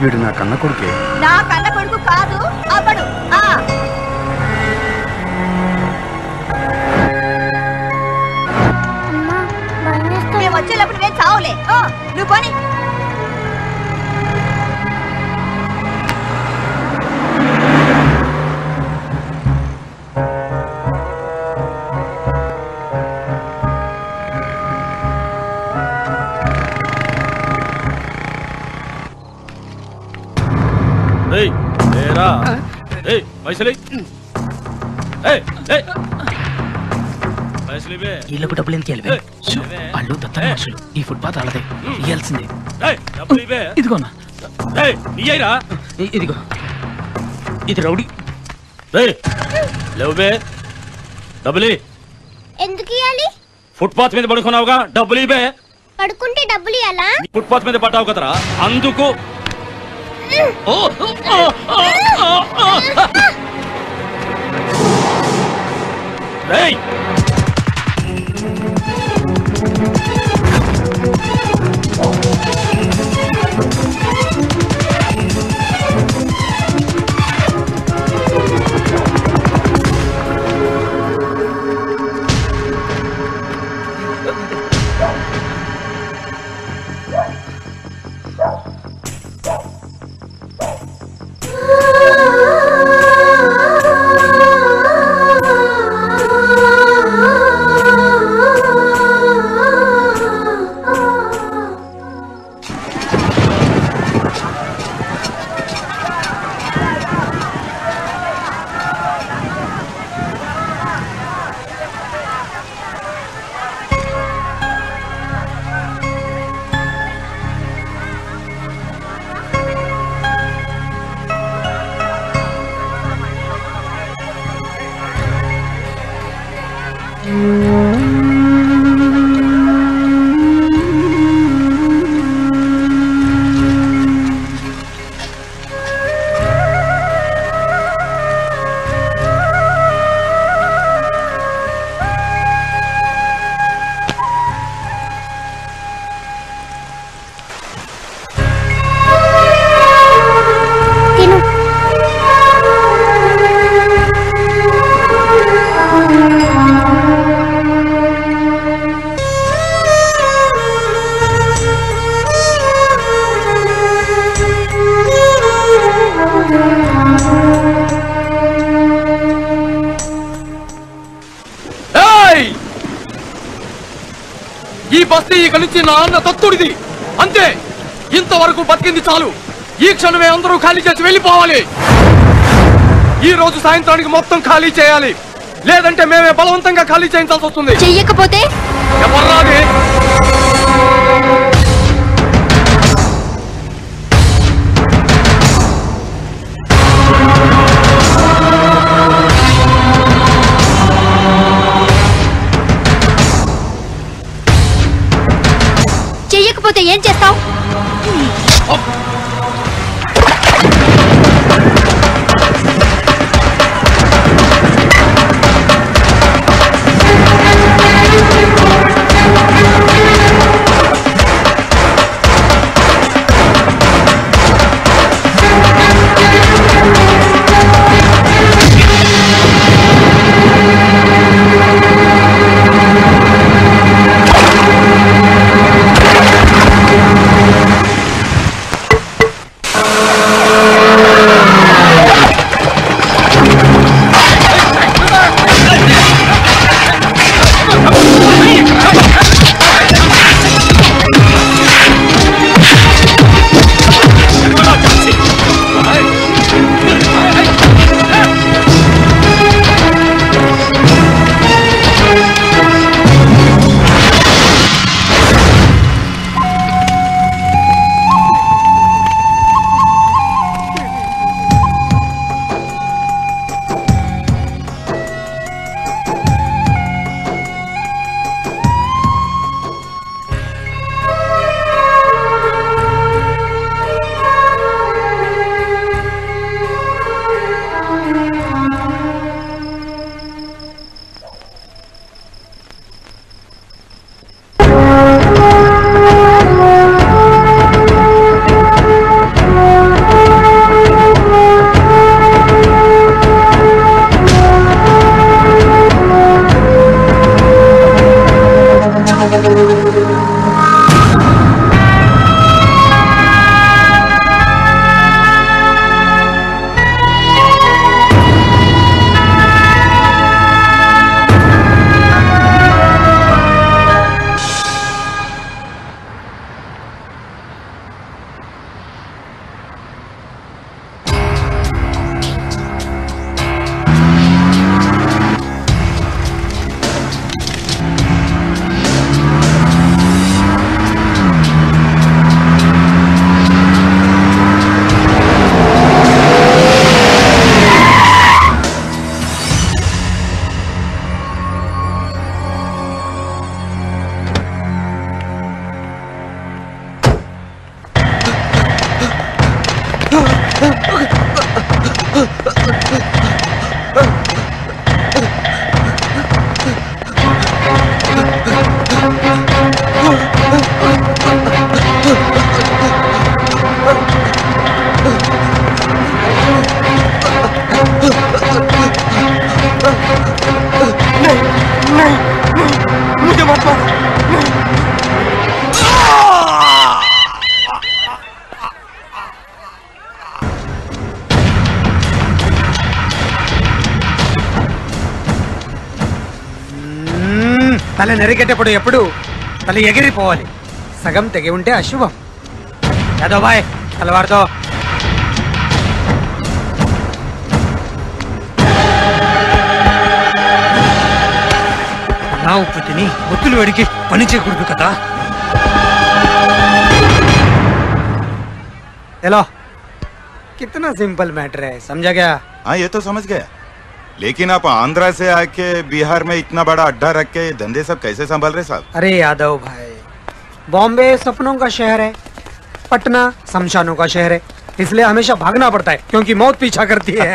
వీడు నా కన్న కొడుకే. నా కన్న కొడుకు కాదు అవ్వడు. మేము వచ్చేటప్పుడు నేను చావులే. నువ్వు పోనీ. వీళ్ళకు డబ్బులు ఎందుకు వెళ్ళిపోయి? వాళ్ళు దత్తన మనుషులు. ఈ ఫుట్పాత్ వాళ్ళదే, ఇయ్యాల్సిందే. ఇదిగోనా, ఇదిగో ఇది రౌడీ. డబ్బులు ఎందుకు ఇవ్వాలి? ఫుట్పాత్ మీద పడుకున్నావుగా, డబ్బులు ఇవే. పడుకుంటే డబ్బులు ఇవ్వాలా? ఫుట్పాత్ మీద పడ్డావు కదరా, అందుకు. ఈ బస్తీ ఇక నుంచి నా అన్న దత్తుడిది, అంతే. ఇంతవరకు బతికింది చాలు. ఈ క్షణమే అందరూ ఖాళీ చేసి వెళ్ళిపోవాలి. ఈ రోజు సాయంత్రానికి మొత్తం ఖాళీ చేయాలి, లేదంటే మేమే బలవంతంగా ఖాళీ చేయించాల్సి వస్తుంది. చెయ్యకపోతే ఎవర్రాది? చెయ్యకపోతే ఏం చేస్తావు? తల నరికేటప్పుడు ఎప్పుడు తల ఎగిరిపోవాలి. సగం తెగి ఉంటే అశుభం. యాదవ్ బాయ్ తలవారుతో. నా ఉప్పు తిని ఒత్తులు వేడికి పని చేయకూడదు కదా. हेलो कितना सिंपल मैटर है, समझा क्या? हाँ ये तो समझ गया, लेकिन आप आंध्रा से आके बिहार में इतना बड़ा अड्डा रख के धंधे सब कैसे संभाल रहे साहब? अरे यादव भाई, बॉम्बे सपनों का शहर है, पटना शमशानों का शहर है, इसलिए हमेशा भागना पड़ता है क्योंकि मौत पीछा करती है.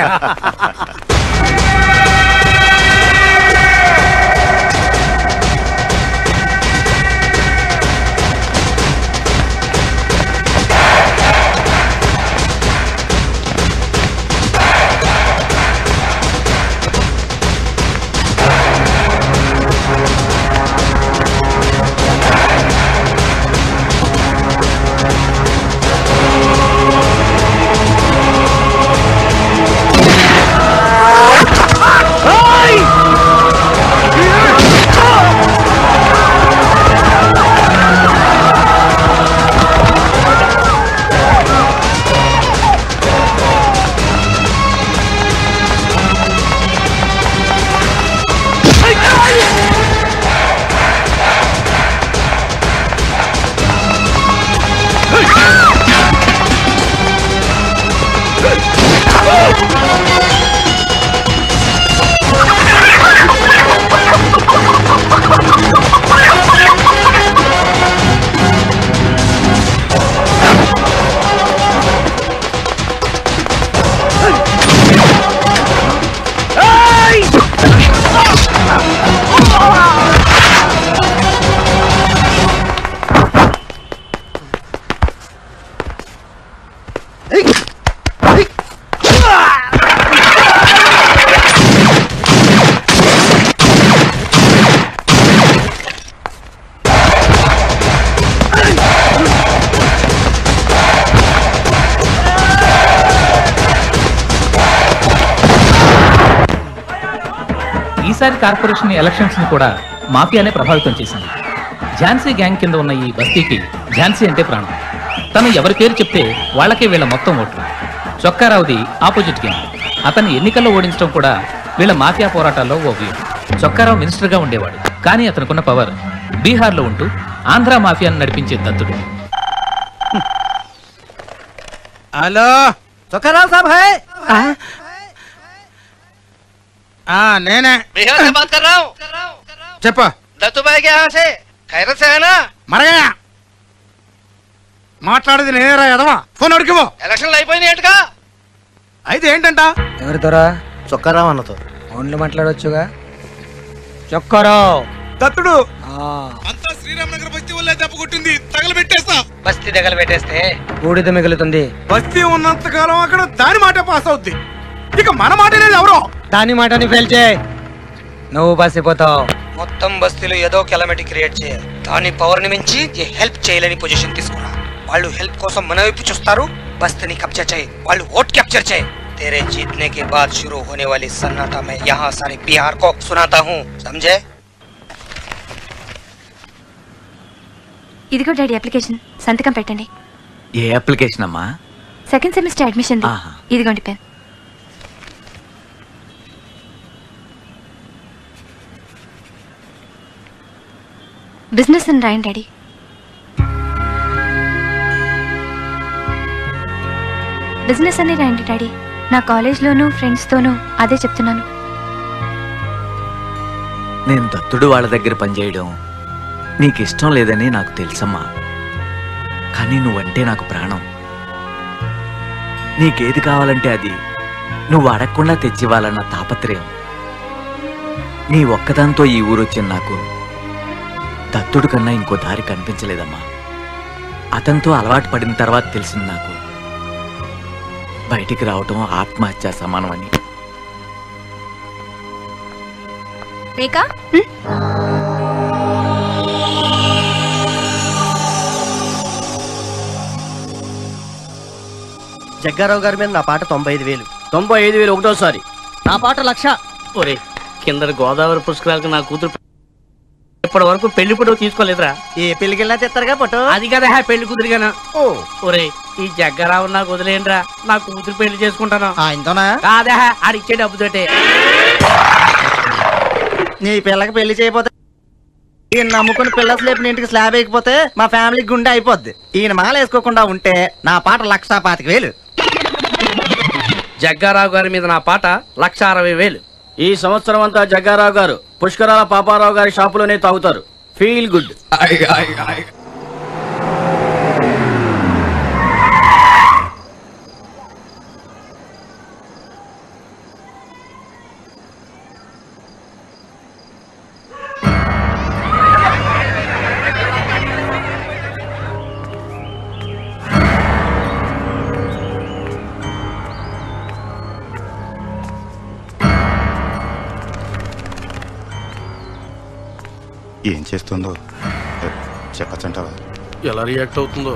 ఈసారి కార్పొరేషన్ ఎలక్షన్స్ ని కూడా మాఫియానే ప్రభావితం చేసింది. ఝాన్సీ గ్యాంగ్ కింద ఉన్న ఈ బస్తీకి ఝాన్సీ అంటే ప్రాణం. తను ఎవరి పేరు చెప్తే వాళ్ళకే వీళ్ళ మొత్తం ఓట్లు. చొక్కారావుది ఆపోజిట్ గ్యాంగ్. అతన్ని ఎన్నికల్లో ఓడించడం కూడా వీళ్ళ మాఫియా పోరాటాల్లో ఓ వ్యూ. చొక్కారావు మినిస్టర్గా ఉండేవాడు, కానీ అతనుకున్న పవర్ బీహార్లో ఉంటూ ఆంధ్ర మాఫియాను నడిపించే దత్తుడు. हेलो चौकाराव साहब है? నేనే बिहार से बात कर रहा हूँ. చెప్పు. दत्तू भाई के यहाँ से खैरत से है ना? మరగా మాట్లాడేది నేనేరా ఎదవా. ఫోన్ అడిగివో. ఎలక్షన్లు అయిపోయినాయి ఏంటగా? అయితే ఏంటంట? ఎవరితోరా? చొక్కారావు అన్నతో. ఫోన్లో మాట్లాడొచ్చుగా. చొక్కారావు దత్తుడు. అంతా శ్రీరామనగర్ బస్తీ వల్లే దెబ్బ కొట్టింది. తగలబెట్టేస్తా. బస్తీ తగలబెట్టేస్తే బూడిద మిగులుతుంది. బస్తీ ఉన్నంత కాలం అక్కడ దాని మాట పాస్ అవుద్ది. ఇక మన మాట లేదు. ఎవరో దాని మాటని ఫెయిల్ చేయి, నువ్వు బసిపోతావు. మొత్తం బస్తీలో ఏదో కెలమిటీ క్రియేట్ చేయాలి. దాని పవర్ ని మించి హెల్ప్ చేయలేని పొజిషన్ తీసుకురా. వాళ్ళు హెల్ప్ కోసం మన వైపు చూస్తారు. బస్తీని కబ్జా చేయి, వాళ్ళు ఓట్ క్యాప్చర్ చేయి. तेरे जीतने के बाद शुरू होने वाली सन्नाटा में यहाँ सारे बिहार को सुनाता हूँ, समझे? ఇదిగో డాడీ అప్లికేషన్, సంతకం పెట్టండి. ఏ అప్లికేషన్ అమ్మా? Second semester admission. ఇదిగోండి పెన్. బిజినెస్ అని రాయండి డాడీ. బిజినెస్ అని రాయండి డాడీ. నా కాలేజ్లోనూ ఫ్రెండ్స్తోనూ అదే చెప్తున్నాను. నేను దత్తుడు వాళ్ళ దగ్గర పనిచేయడం నీకు ఇష్టం లేదని నాకు తెలుసమ్మా. కానీ నువ్వంటే నాకు ప్రాణం. నీకేది కావాలంటే అది నువ్వు అడగకుండా తెచ్చివ్వాలన్న తాపత్రయం. నీ ఒక్కదాంతో ఈ ఊరొచ్చిన నాకు దత్తుడు కన్నా ఇంకో దారి కనిపించలేదమ్మా. అతనితో అలవాటు పడిన తర్వాత తెలిసింది నాకు బయటికి రావటం ఆత్మహత్య సమానమని. రేఖా, జగ్గారావు గారి మీద నా పాట 95,000. 95,000 ఒకటోసారి. నా పాట 1,00,000. ఒరే, కింద గోదావరి పుష్కరాలకు నా కూతురు ఇప్పటి వరకు పెళ్లి ఫోటో తీసుకోలేదురా. ఏ పెళ్లికెళ్ళా తెస్తారుగా ఫోటో? అది కదా పెళ్లి కుదిరిగాను. ఒరే ఈ జగ్గారావు నాకు వదిలేండిరా, నా కూతురు పెళ్లి చేసుకుంటాను. ఆయనతోనా? కాదా ఆడిచ్చే డబ్బుతోటే. నీ పిల్లకి పెళ్లి చేయకపోతే ఈయన నమ్ముకుని పిల్ల స్లేపిన ఇంటికి స్లాబ్ వేయకపోతే మా ఫ్యామిలీకి గుండె అయిపోద్ది. ఈయన మాల వేసుకోకుండా ఉంటే నా పాట 1,25,000. జగ్గారావు గారి మీద నా పాట 1,60,000. ఈ సంవత్సరం అంతా జగ్గారావు గారు పుష్కరాల పాపారావు గారి షాపులోనే తాగుతారు. Feel good. ఏం చేస్తుందో చెప్పచ్చంటావా? ఎలా రియాక్ట్ అవుతుందో.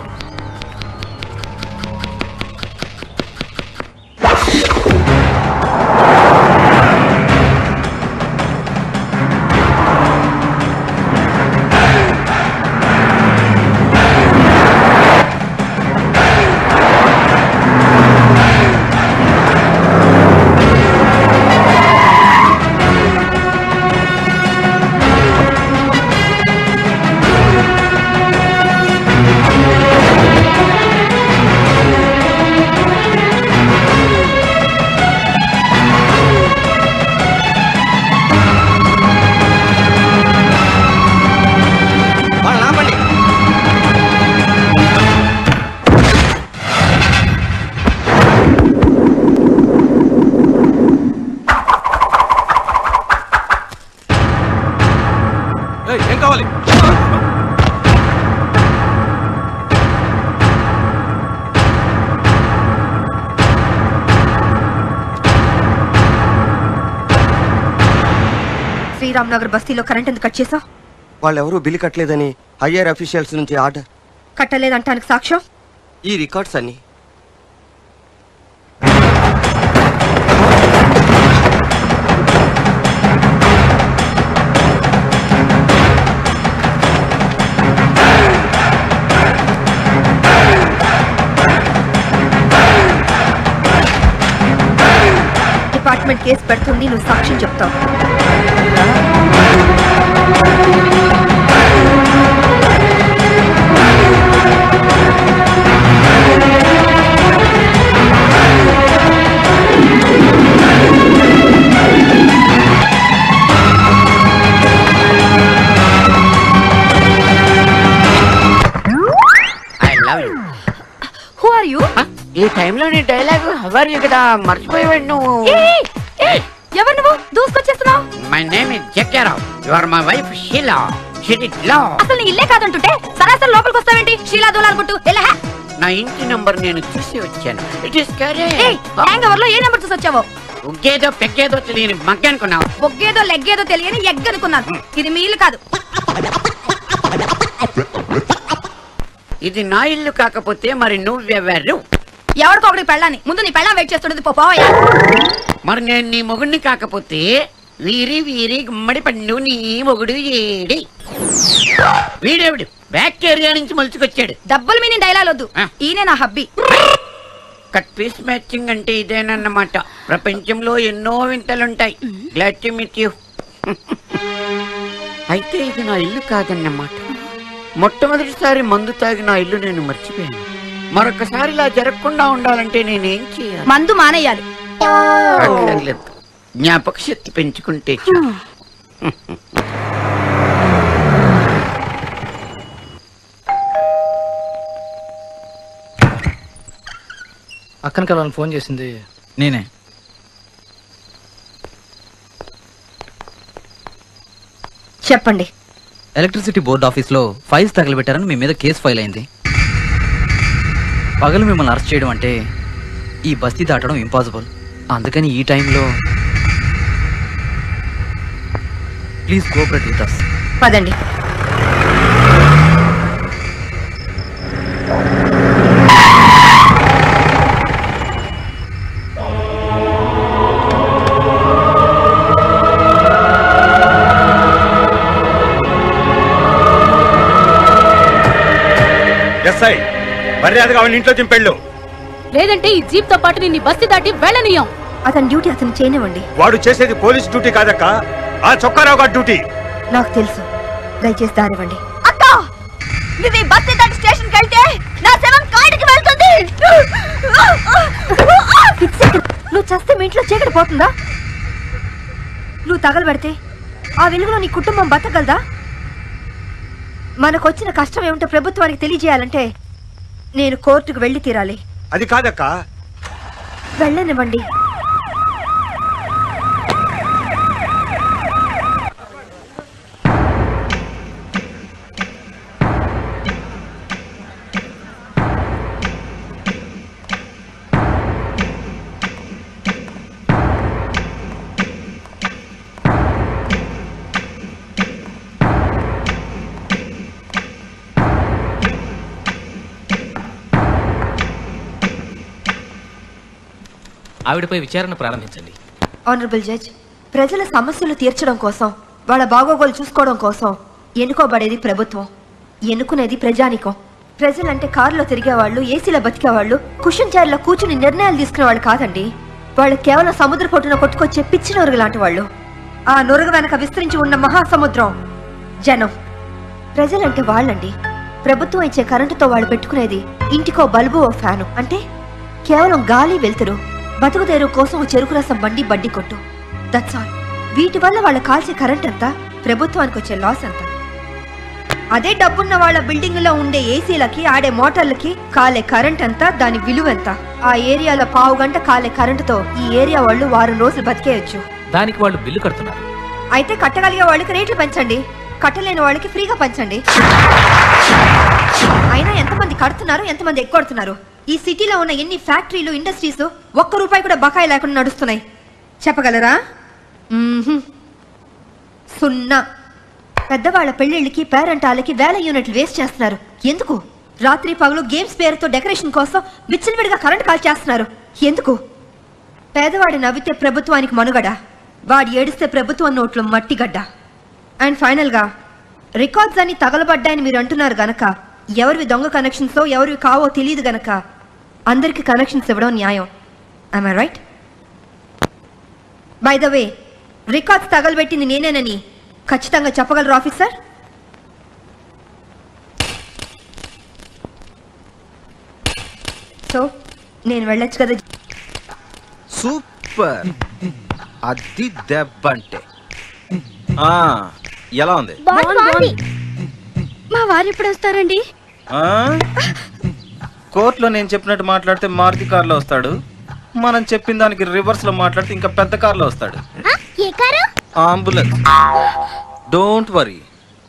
ఏం కావాలి? శ్రీరామ్ నగర్ బస్తీలో కరెంట్ ఎందుకు కట్ చేసావు? వాళ్ళెవరూ బిల్లు కట్టలేదని హయ్యర్ అఫీషియల్స్ నుంచి ఆర్డర్. కట్టలేదంటానికి సాక్ష్యం ఈ రికార్డ్స్ అన్ని. డిపార్ట్మెంట్ కేసు పెడుతుంది, నువ్వు సాక్ష్యం చెప్తావు. Who are you? ఈ టైంలో నీ డైలాగ్ హవర్ యు కదా మర్చిపోయావు నువ్వు. ఎవరు నువ్వు దూసుకొచ్చేస్తున్నావు? My name is Jaggarao. You are my wife Sheela. She did love. అసలు నీ ఇల్లే కాదంటుంటే సరాసరి లోపలికి వస్తావేంటి? షీలా దూలాలనుకుంటూ ఎలా? నా ఇంటి నంబర్ నేను చూసి వచ్చాను. It is correct. Hang over లో ఏ నంబర్ చూసి వచ్చావో? ఉగ్గేదో పెగ్గేదో తెలియని మగ్గ అనుకున్నావు. బొగ్గేదో లెగ్గేదో తెలియని ఎగ్ అనుకున్నాను. ఇది మీ ఇల్లు కాదు. ఇది నా ఇల్లు కాకపోతే మరి నువ్వెవరు? ఎవరికో ఒకటి పెళ్ళాని. ముందు నీ పెళ్ళం వెయిట్ చేస్తుండదు పోవయ్యా. మరి నేను నీ మొగుడిని కాకపోతే వీరి వీరి గుమ్మడి పండు నీ మొగుడు ఏడి? వీడేవిడు బ్యాక్ ఏరియా నుంచి మలుచుకొచ్చాడు. డబ్బులు మీ డైలాగ్ వద్దు. ఈయనే నా హబ్బీ. కట్ పీస్ మ్యాచింగ్ అంటే ఇదేనన్నమాట. ప్రపంచంలో ఎన్నో వింతలుంటాయి. Glad to meet you. అయితే ఇది నా ఇల్లు కాదన్నమాట. మొట్టమొదటిసారి మందు తాగి నా ఇల్లు నేను మర్చిపోయాను. మరొకసారి ఇలా జరగకుండా ఉండాలంటే నేనేం చేయాలి? మందు మానేయాలి. జ్ఞాపక శక్తి పెంచుకుంటే అక్కడికి వాళ్ళని ఫోన్ చేసింది నేనే. చెప్పండి. ఎలక్ట్రిసిటీ బోర్డ్ ఆఫీస్లో ఫైల్స్ తగలబెట్టారని మీ మీద కేసు ఫైల్ అయింది. పగలు మిమ్మల్ని అరెస్ట్ చేయడం అంటే ఈ బస్తీ దాటడం ఇంపాసిబుల్. అందుకని ఈ టైంలో ప్లీజ్ కోఆపరేట్ విత్ us. పదండి. ఎస్ఐ మర్యాదగా అవన్నీ ఇంట్లో దింపెళ్ళు. లేదంటే ఈ జీప్ తో పాటు నిన్ను బస్సు దాటి వెళ్ళనియం. అతని డ్యూటీ అతను చేయనివ్వండి. వాడు చేసేది పోలీస్ డ్యూటీ కాదక్క, ఆ చొక్కారావు గారి డ్యూటీ. నాకు తెలుసు, దయచేసి దారివ్వండి. అక్క, నువ్వు ఈ బస్సు దాటి స్టేషన్ కి వెళ్తే నా శవం కాడికి వెళ్తుంది. నువ్వు చస్తే మీ ఇంట్లో చీకటి పోతుందా? నువ్వు తగలబెడితే ఆ వెలుగులో నీ కుటుంబం బతకగలదా? మనకొచ్చిన కష్టం ఏమిటో ప్రభుత్వానికి తెలియజేయాలంటే నేను కోర్టుకు వెళ్ళి తీరాలి. అది కాదక్క. వెళ్ళనివ్వండి. ఆవిడపై విచారణ ప్రారంభించండి. ఆనరబుల్ జడ్జ్, ప్రజల సమస్యలు తీర్చడం కోసం, వాళ్ళ బాగోగులు చూసుకోవడం కోసం ఎన్నుకోబడేది ప్రభుత్వం, ఎన్నుకునేది ప్రజానికం. ప్రజలంటే కారులో తిరిగేవాళ్ళు, ఏసీలో బతికేవాళ్ళు, కుషన్ చైర్లో కూర్చుని నిర్ణయాలు తీసుకునే వాళ్ళు కాదండి. వాళ్ళు కేవలం సముద్ర పొట్టున కొట్టుకొచ్చే పిచ్చి నొరుగు లాంటి వాళ్ళు. ఆ నొరుగు వెనక విస్తరించి ఉన్న మహాసముద్రం జనం. ప్రజలంటే వాళ్ళండి. ప్రభుత్వం ఇచ్చే కరెంటుతో వాళ్ళు పెట్టుకునేది ఇంటికో బల్బు, ఓ ఫ్యాను. అంటే కేవలం గాలి, వెలుతురు, బతుకుదేరు కోసం చెరుకు రసం బండి, బడ్డీ కొట్టు. That's all. వీటి వల్ల వాళ్ళు కాల్చే కరెంట్ ఎంత, ప్రభుత్వానికి వచ్చే లాస్ ఎంత. అదే డబ్బున్న వాళ్ళ బిల్డింగ్ లో ఉండే ఏసీలకి, ఆడే మోటార్లకి కాలే కరెంట్ ఎంత, దాని విలువ ఎంత. ఆ ఏరియాలో 1/2 గంట కాలే కరెంటుతో ఈ ఏరియా వాళ్ళు 1 రోజులు బతికేయచ్చు. దానికి వాళ్ళు బిల్లు కడుతున్నారు. అయితే కట్టగలిగే వాళ్ళకి రేట్లు పెంచండి, కట్టలేని వాళ్ళకి ఫ్రీగా పంచండి. అయినా ఎంతమంది కడుతున్నారు, ఎంతమంది ఎగ్గొడుతున్నారు? ఈ సిటీలో ఉన్న ఎన్ని ఫ్యాక్టరీలు, ఇండస్ట్రీస్ ₹1 కూడా బకాయి లేకుండా నడుస్తున్నాయి చెప్పగలరా? 0. పెద్దవాళ్ల పెళ్లిళ్ళకి, పేరెంటాలకి వేల యూనిట్లు వేస్ట్ చేస్తున్నారు. ఎందుకు? రాత్రి పగలు గేమ్స్ పేరుతో డెకరేషన్ కోసం విచ్చలవిడిగా కరెంట్ కాల్ చేస్తున్నారు. ఎందుకు? పేదవాడి నవ్వితే ప్రభుత్వానికి మనుగడ, వాడి ఏడిస్తే ప్రభుత్వం నోట్లో మట్టిగడ్డ. అండ్ ఫైనల్ గా రికార్డ్స్ అన్ని తగలబడ్డాయని మీరు అంటున్నారు గనక, ఎవరివి దొంగ కనెక్షన్సో ఎవరివి కావో తెలియదు గనక అందరికి కనెక్షన్స్ ఇవ్వడం న్యాయం. am I right? By the way, records తగలబెట్టింది నేనేనని ఖచ్చితంగా చెప్పగలరు ఆఫీసర్? సో నేను వెళ్ళొచ్చు కదా? సూపర్, అది దెబ్బంటే. ఎలా ఉంది? మా వారు ఎప్పుడు వస్తారండి? కోర్టులో నేను చెప్పినట్టు మాట్లాడితే మారుతి కార్లో వస్తాడు, మనం చెప్పిన దానికి రివర్స్ లో మాట్లాడితే ఇంకా పెద్ద కార్లో వస్తాడు. అంబులెన్స్. డోంట్ వరీ,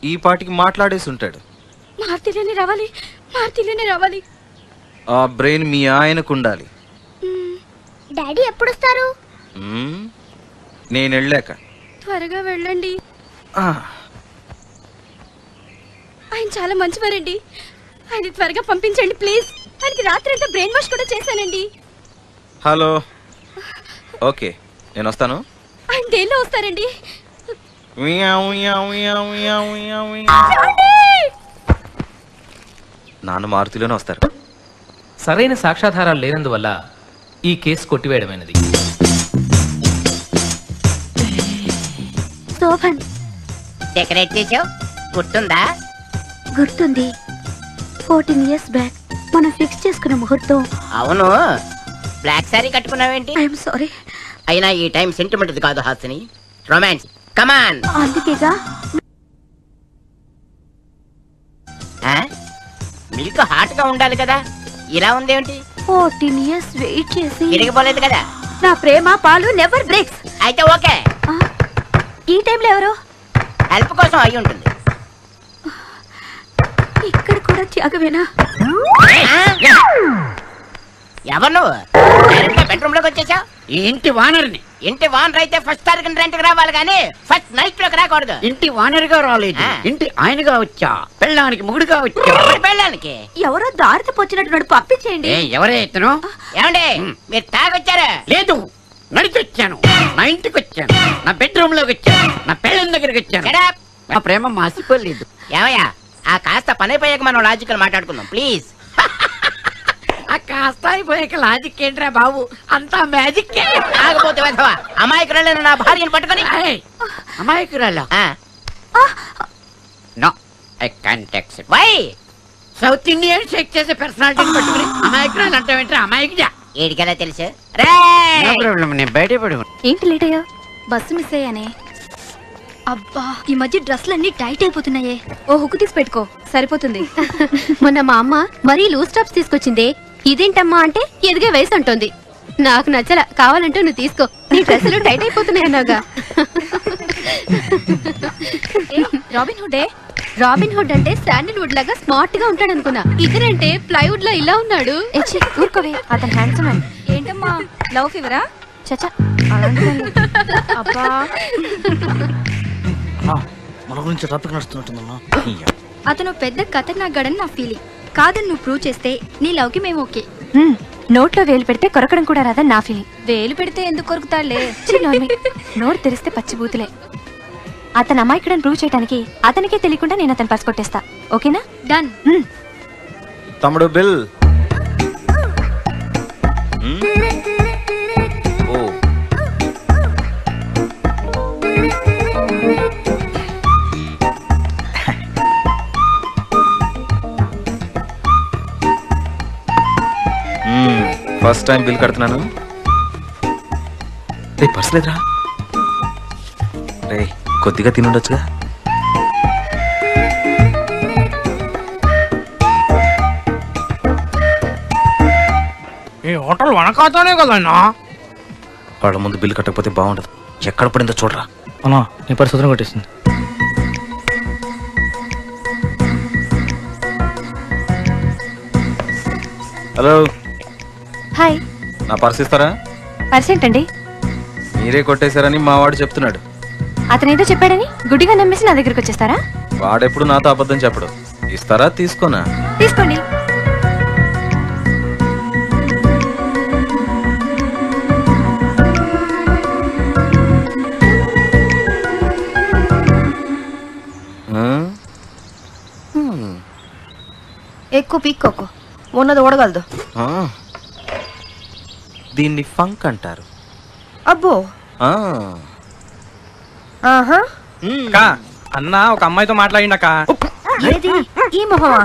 ఈ పాటికి మాట్లాడేసి ఉంటాడు. మారుతిలోనే రావాలి, మారుతిలోనే రావాలి. ఆ బ్రెయిన్ మీ ఆయనకు ఉండాలి. డాడీ ఎప్పుడు వస్తారు? నేను వెళ్ళాక. త్వరగా వెళ్ళండి. ఆయన చాలా మంచివారండి, ఆయన త్వరగా పంపించండి ప్లీజ్. ఆయనకి రాత్రి అంతా బ్రెయిన్ వాష్ కూడా చేశానండి. హలో, ఓకే నేను వస్తాను. ఆయన దేనిలో వస్తారండి? నాన్న మారుతిలోనే వస్తారు. సరైన సాక్ష్యాధారాలు లేనందువల్ల ఈ కేసు కొట్టివేయడమైనది. శోభన్, డెకరేట్ చేసావు, గుర్తుందా? గుర్తుంది. 14 years బ్యాక్ మనం ఫిక్స్ చేసుకున్న ముహూర్తం. అవును, బ్లాక్ సారీ కట్టుకున్నావేంటి? I'm sorry. అయినా ఈ టైం సెంటిమెంట్ కాదు హాసిని, రొమాన్స్. కమాన్. అందుకేగా మిల్క్ హాట్ గా ఉండాలి కదా, ఇలా ఉందేంటి? 14 years వెయిట్ చేసి ఇరిగిపోలేదు కదా? నా ప్రేమ పాలు నెవర్ బ్రేక్స్. అయితే ఓకే. ఈ టైంలో ఎవరు? హెల్ప్ కోసం అయి ఉంటుంది. ఇక్కడ కూడా త్యాగమేనా? ఎవరు నువ్వు? బెడ్రూమ్ లోకి వచ్చేసావు? ఇంటి వానర్ని. ఇంటి వానర్ అయితే ఫస్ట్ తారీఖు రెంట్ కి రావాలి కానీ ఫస్ట్ నైట్ లోకి రాకూడదు. ఇంటి వానర్ గా రాలేదు, ఇంటి ఆయనగా వచ్చా. పెళ్ళానికి ముగుడుగా వచ్చా. పెళ్ళానికి ఎవరో దారితో వచ్చినట్టు పంపించేయండి. ఎవరే ఇతను? ఏమండి మీరు తాగొచ్చారా? లేదు, నడిచి వచ్చాను. నా ఇంటికి వచ్చాను, నా బెడ్రూమ్ లోకి వచ్చాను, నా పెళ్ళం దగ్గరికి వచ్చాను. నా ప్రేమ మాసిపోలేదు. ఏమయ్యా, ఆ కాస్త పని అయిపోయాక మనం లాజికల్ మాట్లాడుకుందాం ప్లీజ్. కాస్త అయిపోయాక లాజిక్ ఏంట్రా బాబు, అంతా మ్యాజిక్. ఆగపోతే అమాయకురాలు నా భార్యను పట్టుకొని అమాయకురాలు no I can't accept. Why south Indian shake చేసే పర్సనాలిటీని పట్టుకుని అమాయకురాలు అంటావేంట్రా? అమాయకుడా ఏడికెలా తెలుసు? నేను బయట పడు. ఏంటి లేట్ అయ్యా? బస్సు మిస్ అయ్యానే. అబ్బా ఈ మధ్య డ్రెస్సులన్నీ టైట్ అయిపోతున్నాయే. ఓ హుక్ తీసి పెట్టుకో సరిపోతుంది. మొన్న మా అమ్మ మరీ లూజ్ టాప్స్ తీసుకొచ్చిందే. ఇదేంటమ్మా అంటే ఎదిగే వయసు అంటోంది. నాకు నచ్చల. కావాలంటే నువ్వు తీసుకో, నీ డ్రెస్సులు టైట్ అయిపోతున్నాయి అన్నాగా. రాబిన్ హుడే. రాబిన్ హుడ్ అంటే శాండిల్వుడ్ లాగా స్మార్ట్ గా ఉంటాడు అనుకున్నా. ఇతనంటే ప్లైవుడ్ లా ఇలా ఉన్నాడు. ఊరుకోవే, అతను హ్యాండ్సమ్ అని. ఏంటమ్మా లవ్ ఫీవరా? చచ్చా అబ్బా మన గురించి టాపిక్ నడుస్తున్నట్టుందమ్మా. అతను పెద్ద ఖతర్నాక్ గడని నా ఫీలింగ్. కాదని నువ్వు ప్రూవ్ చేస్తే నీ లవ్కి మేము ఓకే. నోట్లో వేలు పెడితే కొరకడం కూడా రాదని నా ఫీలింగ్. వేలు పెడితే ఎందుకు కొరుకుతాడులే? నోరు తెరిస్తే పచ్చిబూతులే. అతను అమాయకుడని ప్రూవ్ చేయడానికి అతనికే తెలియకుండా నేను అతను పర్స్ కొట్టేస్తా. ఓకేనా? డన్. తమ్ముడు బిల్. ఫస్ట్ టైం బిల్ కడుతున్నాను. రే పర్స్ లేదురా. రే కొద్దిగా తినుండొచ్చుగా. ఈ హోటల్ వనకాతోనే కదన్నా. వాళ్ళ ముందు బిల్ కట్టకపోతే బాగుండదు. ఎక్కడ పడిందో చూడరా. అన్నా నీ పరిస్థితులను కొట్టేసింది. Hello hi. నా పర్స్ ఇస్తారా? పర్స్ ఏంటండి? మీరే కొట్టేశారని మా వాడు చెప్తున్నాడు. అతను ఏదో చెప్పాడని గుడ్డిగా నమ్మేసి నా దగ్గరికి వచ్చేస్తారా? వాడెప్పుడు నాతో అబద్ధం చెప్పడు. ఇస్తారా తీసుకోనా? తీసుకోండి. ఎక్కువ పీక్కోకు, ఉన్నది ఓడగలదు. దీన్ని ఫంక్ అంటారు. అబ్బో. ఆహా. అన్న ఒక అమ్మాయితో మాట్లాడిండక. ఏది ఈ మొహమా?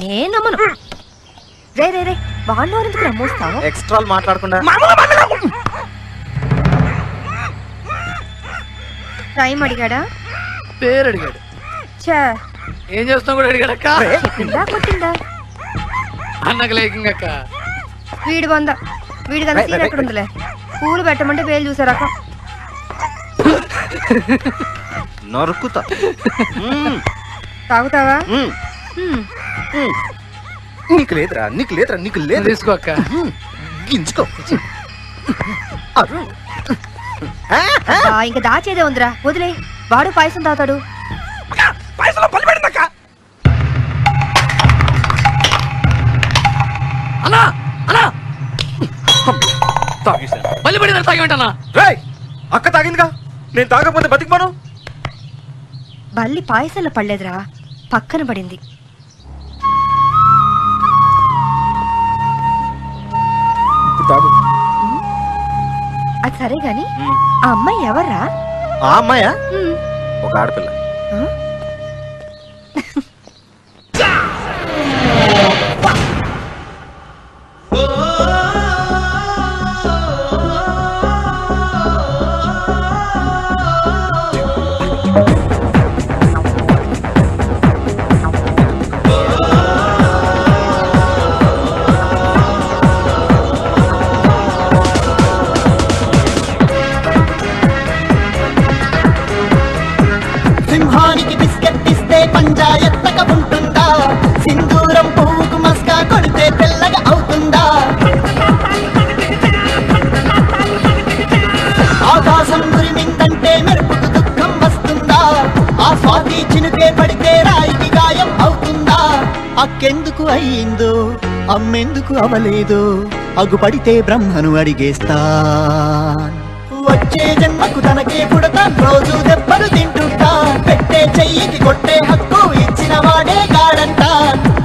నేను నమ్మను. రే రే రే బాగా ఎందుకు నమ్మోస్తావు? ఎక్స్ట్రా మాట్లాడకుండా టైం అడిగాడా? పేరు అడిగాడు. చా ఏం చేస్తున్నావు కూడా అడిగాడక్క. చెప్పిందా కొట్టిందా? అన్నకు లేకింగక్క. వీడి వంద వీడి కన్నా సీన్ ఎక్కడ ఉందిలే. పూలు పెట్టమంటే వేలు చూసారాక. నరుకుతా. తాగుతావా? నీకు లేదురా, నీకు లేదురా, నీకు లేదు. తీసుకో అక్క. గించుకో. ఇంకా దాచేదే ఉందిరా, వదిలే. వాడు పాయసం తాగుతాడు. అన్నా అన్నా బలి పడిన తాగేంటన్నా? అక్క తాగిందిగా, నేను తాగకపోతే బతికిపోను. బల్లి పాయసంలో పడలేదురా, పక్కన పడింది. అది సరే గాని ఆ అమ్మాయి ఎవర్రా? ఆ అమ్మాయా? ఒక ఆడపిల్ల. సింహానికి బిస్కెట్ ఇస్తే పంజా ఎత్తక ఉంటుందా? సింధూరం పువ్వుకు మస్కా కొడితే తెల్లగా అవుతుందా? ఆకాశం గురిమిందంటే మెరుపుకు దుఃఖం వస్తుందా? ఆ స్వాతి చినుకే పడితే రాయికి గాయం అవుతుందా? అక్కెందుకు అయ్యిందో అమ్మెందుకు అవలేదో అగుపడితే బ్రహ్మను అడిగేస్తా. వచ్చే జన్మకు తనకే పుడతా, రోజు దెబ్బలు తింటుంటా. పెట్టే చెయ్యికి కొట్టే హక్కు ఇచ్చిన వాడే కాడంట.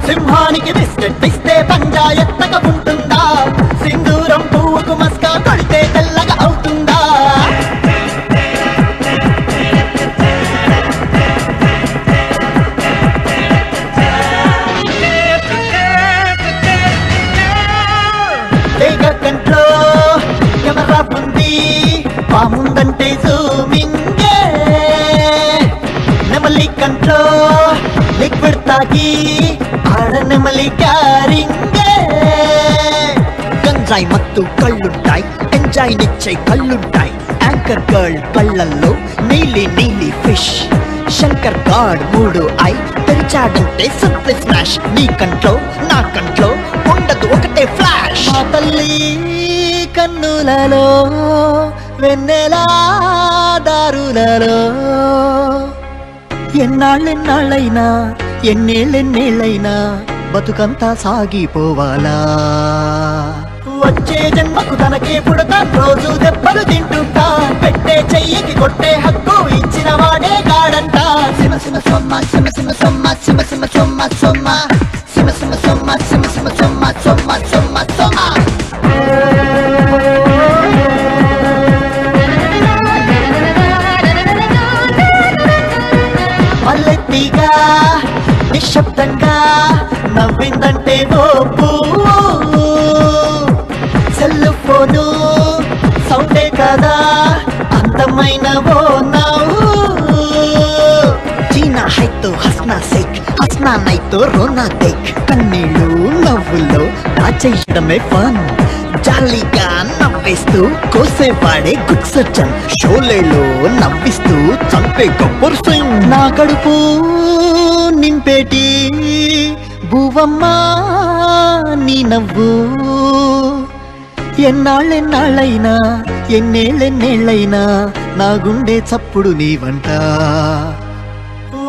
సింహానికి బిస్కెట్ ఇస్తే పంజా ఎత్తక ఉంటుందా సింధూరం పువ్వుకు మస్కా కొడితే తెల్లగా అవుతుందా కంట్లో కెమెరా ఉంది పాముందంటే జూమింగే నెమలి కంట్లో లిక్విడ్ తాగి ఆడ నెమలి క్యారింగే గంజాయి మత్తు కళ్ళుంటాయి ఎంజాయ్ నిచ్చే కళ్ళుంటాయి యాంకర్ గర్ల్ కళ్ళల్లో నీలి నీలి ఫిష్ శంకర్ గాడ్ 3 ఐ తెరిచాడంటే సింపుల్ స్మాష్ నీ కంట్లో నా కంట్లో ఉండదు ఒకటే ఫ్లాష్ మా తల్లి కన్నులలో వెన్నెలా దారులలో ఎన్నాళ్ళెన్నాళ్ళైనా ఎన్నేళ్ళెన్నేళ్ళైనా బతుకంతా సాగిపోవాలా వచ్చే జన్మకు తనకే పుడతా రోజు దెబ్బలు తింటుంటా పెట్టే చెయ్యికి కొట్టే హక్కు ఇచ్చిన వాడే కాడంట సిమ సిమ సొమ్మ సిమ సిమ సొమ్మ సిమ సిమ సొమ్మ సొమ్మ సిమ సిమ సొమ్మ సిమ సిమ సొమ్మ సొమ్మ సొమ్మ సొమ్మ మల్లెత్తిగా నిశ్శబ్దంగా నవ్విందంటే ఓ పువ్వు సెల్ ఫోను సౌండే కదా అందమైన ఓ నవ్వు చీనా హైతో హస్నా సేక్ హస్నా నైతో రోనా దేక్ కన్నీళ్ళు నవ్వుల్లో దాచేయడమే ఫన్ జాలీగా నవ్వేస్తూ కోసేవాడే గుడ్ సర్జన్ షోలేలో నవ్విస్తూ చంపే గబ్బర్ సింగ్ నా కడుపు నింపేటి భూవమ్మా నీ నవ్వు ఎన్నాళ్ళెన్నాళ్ళైనా ఎన్నేళ్ళెన్నేళ్ళైనా నా గుండె చప్పుడు నీ వంట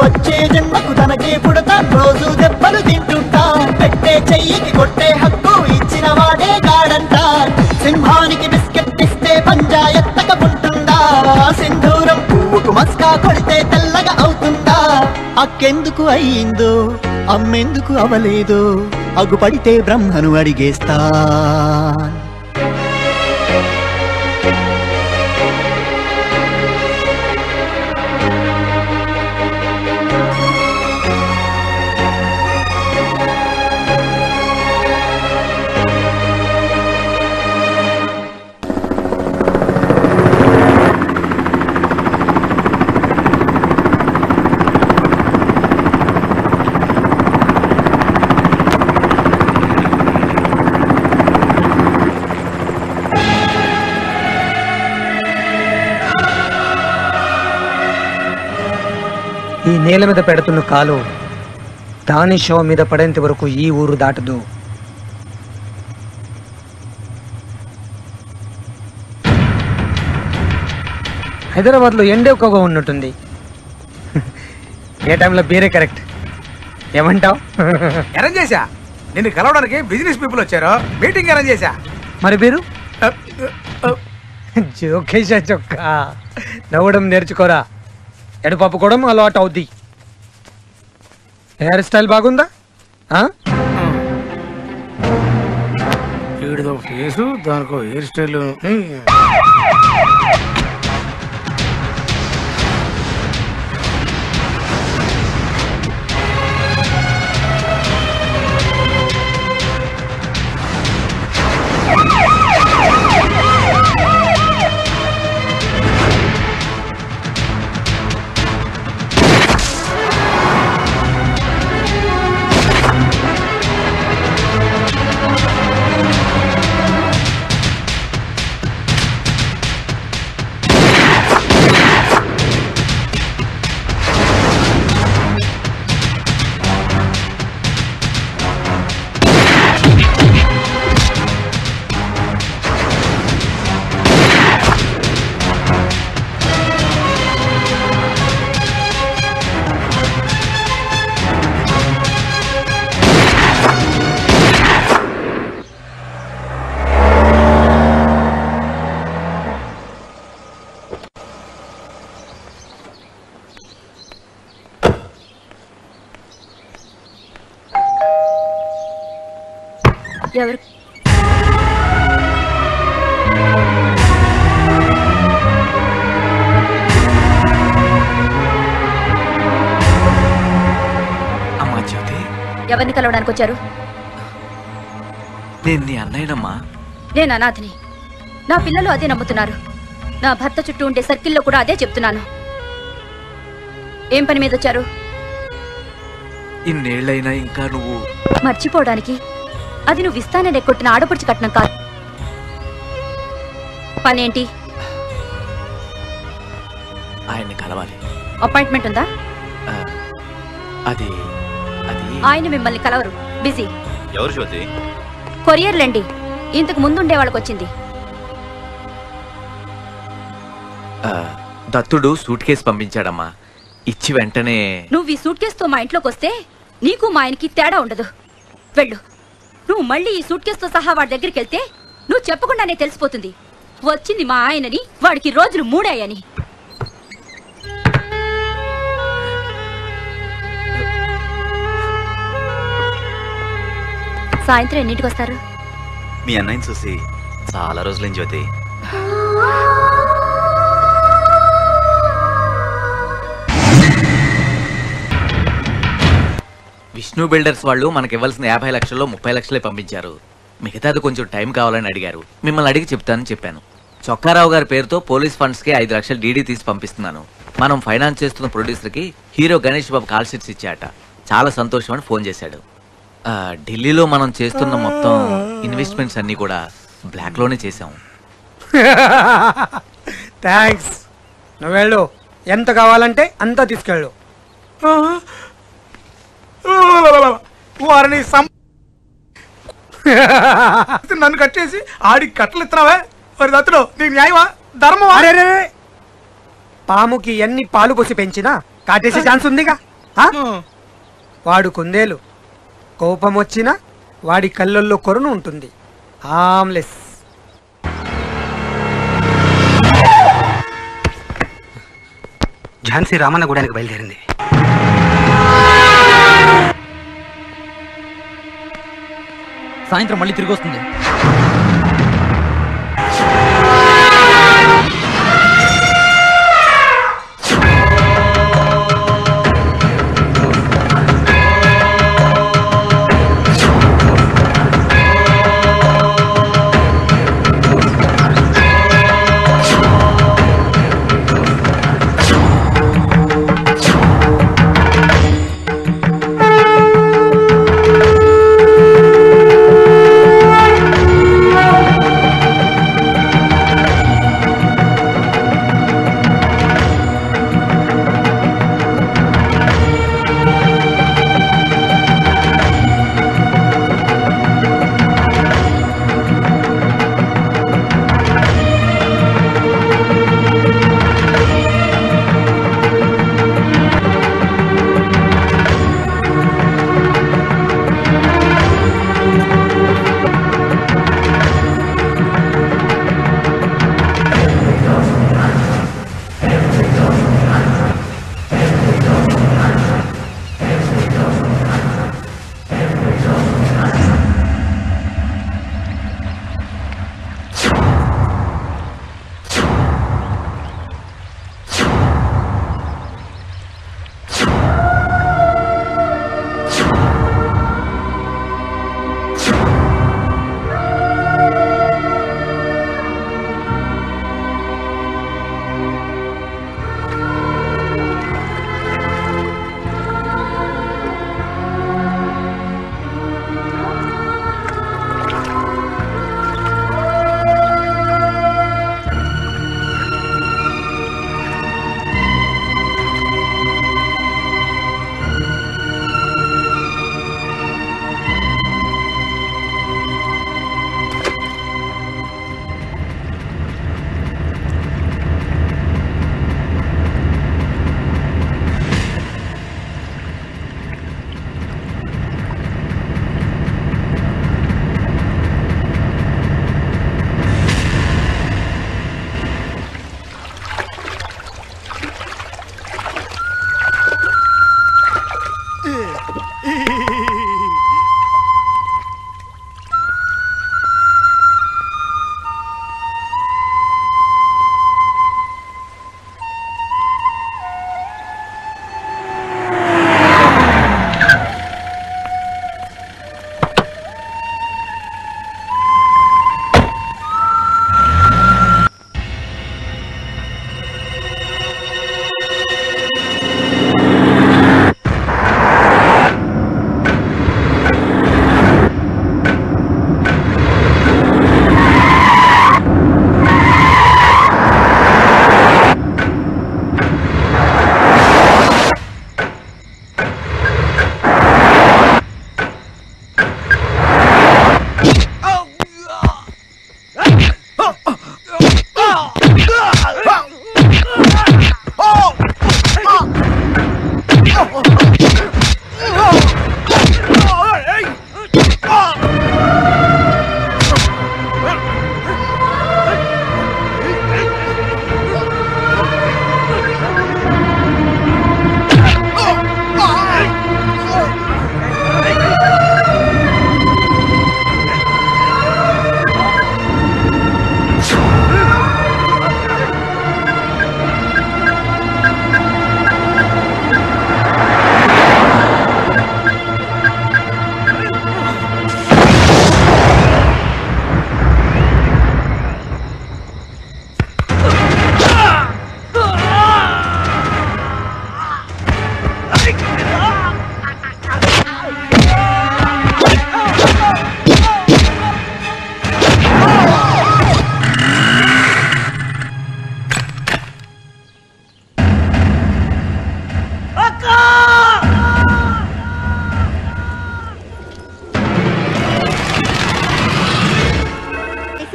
వచ్చే జన్మకు తనకే పుడతా రోజు దెబ్బలు తింటుంటా పెట్టే చెయ్యికి కొట్టే హక్కు ఇచ్చిన వాడే కాడంట సింహానికి బిస్కెట్ ఇస్తే పంజా ఎత్తక ఉంటుందా సింధూరం పువ్వుకు మస్కా కొడితే తెల్లగా అవుతుందా అక్కెందుకు అయ్యిందో అమ్మెందుకు అవలేదో అగుపడితే బ్రహ్మను అడిగేస్తా ఈ నేల మీద పెడుతున్న కాలు దాని షో మీద పడేంత వరకు ఈ ఊరు దాటదు. హైదరాబాద్లో ఎండ ఎక్కువగా ఉన్నట్టుంది. ఏ టైంలో బీరే కరెక్ట్. ఏమంటావు? అరేంజ్ చేశా. నిన్ను కలవడానికి బిజినెస్ పీపుల్ వచ్చారు. మీటింగ్ అరేంజ్ చేశా. మరి మీరు జోకేశా చొక్క నవ్వడం నేర్చుకోరా. ఎడపప్పుకోవడం అలవాటు అవుద్ది. హెయిర్ స్టైల్ బాగుందా? వీడిదో ఫేసు దానికో హెయిర్ స్టైల్. ఎవరు? అమ్మా జ్యోతి, ఎవరిని కలవడానికి వచ్చారు? నేను నీ అన్నయ్యనమ్మా. నేను అనాథని. నా పిల్లలు అదే నమ్ముతున్నారు. నా భర్త చుట్టూ ఉండే సర్కిల్లో కూడా అదే చెప్తున్నాను. ఏం పని మీద వచ్చారు? ఇన్నేళ్లైనా ఇంకా నువ్వు మర్చిపోవడానికి. అది నువ్వు ఇస్తానని కొట్టిన ఆడపడుచు కట్నం కాదు. పనేంటి? ఆయన్ని కలవాలి. అపాయింట్మెంట్ ఉందా? అది అది ఆయన మిమ్మల్ని కలవరు, బిజీ. ఎవరు జ్యోతి? కొరియర్లండి. ఇంతకు ముందుండే వాళ్ళకి వచ్చింది. దత్తుడు సూట్ కేసు పంపించాడమ్మా. ఇచ్చి వెంటనే నువ్వు ఈ సూట్ కేసుతో మా ఇంట్లోకి వస్తే నీకు మా ఆయనకి తేడా ఉండదు. వెళ్ళు. నువ్వు మళ్ళీ ఈ సూట్ కేసుతో సహా వాడి దగ్గరికి వెళ్తే నువ్వు చెప్పకుండానే తెలిసిపోతుంది వచ్చింది మా ఆయనని, వాడికి రోజులు మూడాయని. సాయంత్రం ఎన్నింటికి వస్తారు? మీ అన్నయ్యని చూసి చాలా రోజులైంది జ్యోతి. విష్ణు బిల్డర్స్ వాళ్ళు మనకి ఇవ్వాల్సిన 50 లక్షల్లో 30 లక్షలే పంపించారు. మిగతాది కొంచెం టైం కావాలని అడిగారు. మిమ్మల్ని అడిగి చెప్తానని చెప్పాను. చొక్కారావు గారి పేరుతో పోలీస్ ఫండ్స్ కి 5 లక్షలు డీడీ తీసి పంపిస్తున్నాను. మనం ఫైనాన్స్ చేస్తున్న ప్రొడ్యూసర్ కి హీరో గణేష్ బాబు కాల్ షీట్స్ ఇచ్చాట. చాలా సంతోషం అని ఫోన్ చేశాడు. ఢిల్లీలో మనం చేస్తున్న మొత్తం ఇన్వెస్ట్మెంట్స్ అన్ని కూడా బ్లాక్ లోనే చేసాం. థ్యాంక్స్. నువ్వు వెళ్ళు, ఎంత కావాలంటే అంత తీసుకెళ్ళు. వారిని నన్ను కట్టేసి ఆడికి కట్టలు ఇస్తున్నావా? మరి దత్తుడు నీకు న్యాయమా ధర్మమా? పాముకి ఎన్ని పాలు పోసి పెంచినా కాటేసే ఛాన్స్ ఉందిగా. వాడు కుందేలు, కోపం వచ్చినా వాడి కళ్ళల్లో కొరను ఉంటుంది. హామ్లెస్. ఝాన్సీ రామన్న గూడానికి బయలుదేరింది. సాయంత్రం మళ్ళీ తిరిగి వస్తుంది.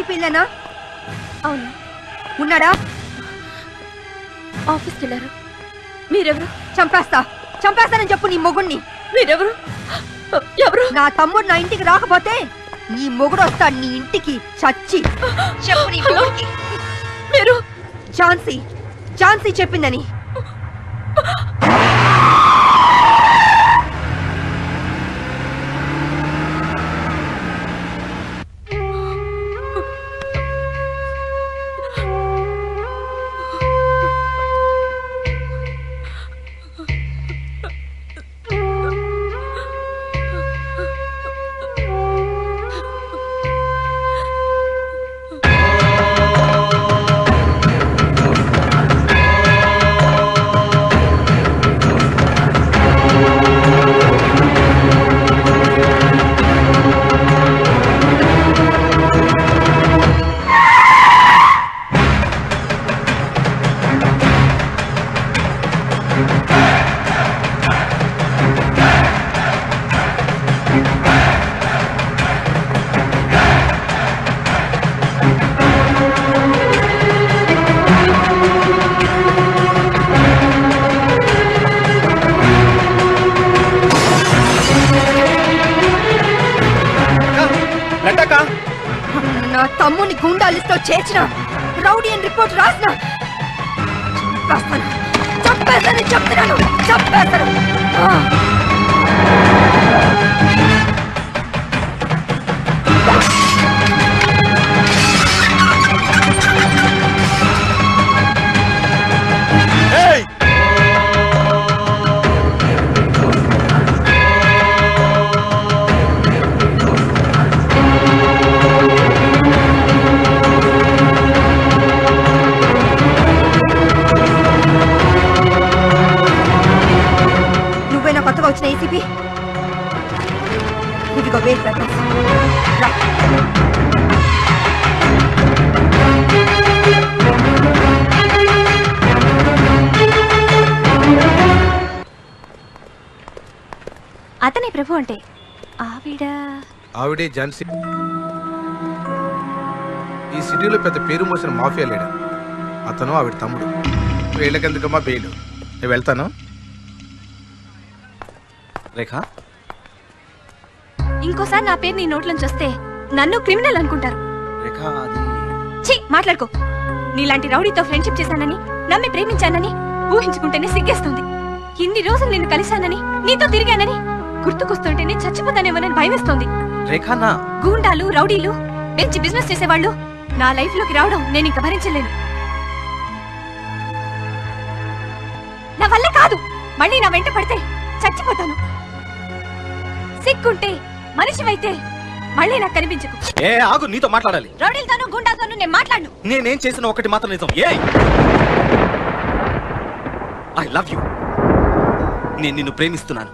పిల్లనా? అవును. ఉన్నాడా? ఆఫీస్కి వెళ్ళారు. మీరెవరు? చంపేస్తానని చెప్పు నీ మొగుణ్ణి. మీరెవరు? ఎవరు? నా తమ్ముడు నా ఇంటికి రాకపోతే నీ మొగుడు వస్తాడు నీ ఇంటికి చచ్చి. చెప్పు నీ మొగుడికి. మీరు ఝాన్సీ చెప్పిందని. నా తమ్ముని గుండాలిస్తో చేర్చిన రౌడీ అని రిపోర్ట్ రాసిన చంపేస్తాను చెప్తున్నాను. చంపేస్తాను. వచ్చిన ఏసీపీ ఇదిగో వేల్ పేపర్స్. అతనే ప్రభు అంటే ఆవిడే ఝాన్సీ. ఈ సిటీలో పెద్ద పేరు మోసిన మాఫియా లీడర్ అతను, ఆవిడ తమ్ముడు. వీళ్ళకెందుకమ్మా బెయిల్? నేను వెళ్తాను. రేఖ, ఇంకోసారి నా పేరు నీ నోట్లోంచి వస్తే నన్ను క్రిమినల్ అనుకుంటారు. రేఖ అది ఛీ, మాట్లాడుకో. నీలాంటి రౌడీతో ఫ్రెండ్షిప్ చేశానని, నమ్మి ప్రేమించానని ఊహించుకుంటేనే సిగ్గేస్తుంది. ఇన్ని రోజులు నిన్ను కలిశానని, నీతో తిరిగానని గుర్తుకొస్తుంటేనే చచ్చిపోతానేమోనని భయమేస్తోంది. రేఖనా, గూండాలు, రౌడీలు, పెంచి బిజినెస్ చేసేవాళ్ళు నా లైఫ్ లోకి రావడం నేను ఇంకా భరించలేను. నా వల్ల కాదు. మళ్ళీ నా వెంట పడితే చచ్చిపోతాను. సిగ్గుంటే మనిషివైతే మళ్ళీ నాకు కనిపించకు. ఏ ఆగు, నీతో మాట్లాడాలి. రౌడీలతోనూ గుండాలతోనూ నేను మాట్లాడను. నేనేం చేసిన ఒకటి మాత్రం నిజం. A I love you. నేను నిన్ను ప్రేమిస్తున్నాను.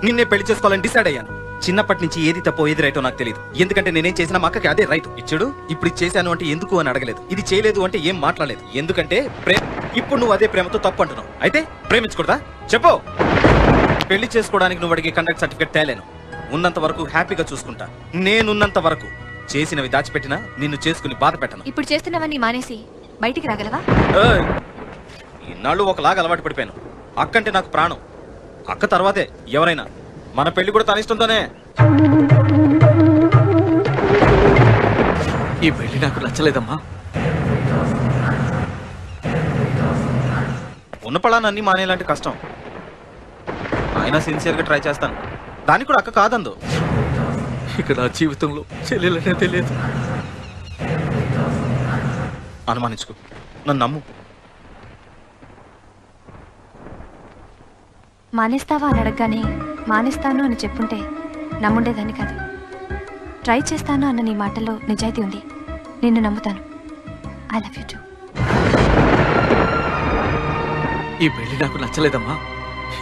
నిన్నే పెళ్లి చేసుకోవాలని డిసైడ్ అయ్యాను. చిన్నప్పటి నుంచి ఏది తప్పో ఏది రైటో నాకు తెలియదు. ఎందుకంటే నేనేం చేసినా మా అక్కకి అదే రైట్. ఇచ్చాడు. ఇప్పుడు ఇది చేశాను అంటే ఎందుకు అని అడగలేదు. ఇది చేయలేదు అంటే ఏం మాట్లాడలేదు. ఎందుకంటే ఇప్పుడు నువ్వు అదే ప్రేమతో తప్పు అంటున్నావు. అయితే ప్రేమించకూడదా చెప్పు. పెళ్లి చేసుకోవడానికి నువ్వు అడిగే కండక్ట్ సర్టిఫికేట్ తేలేను. ఉన్నంత వరకు హ్యాపీగా చూసుకుంటా. నేనున్నంత వరకు చేసినవి దాచిపెట్టినా నిన్ను చేసుకుని బాధ పెట్టను. ఇప్పుడు చేస్తున్నవన్నీ మానేసి బయటికి రాగలవా? ఇన్నాళ్ళు ఒకలాగా అలవాటు పడిపోయాను. అక్కంటే నాకు ప్రాణం. అక్క తర్వాతే ఎవరైనా. మన పెళ్లి కూడా తన ఇష్టంతోనే. ఈ పెళ్లి నాకు నచ్చలేదమ్మా. ఉన్న పళాన్ని మానేలాంటి కష్టం. అయినా సిన్సియర్గా ట్రై చేస్తాను. దానికి కూడా అక్క కాదందు. ఇక నా జీవితంలో చెల్లెలనే తెలియదు. అనుమానించుకో, నన్ను నమ్ము. మానేస్తావా అని అడగగానే మానేస్తాను అని చెప్పుంటే నమ్ముండేదాన్ని కాదు. ట్రై చేస్తాను అన్న నీ మాటల్లో నిజాయితీ ఉంది. నిన్ను నమ్ముతాను. I love you two. ఈ పెళ్లి నాకు నచ్చలేదమ్మా.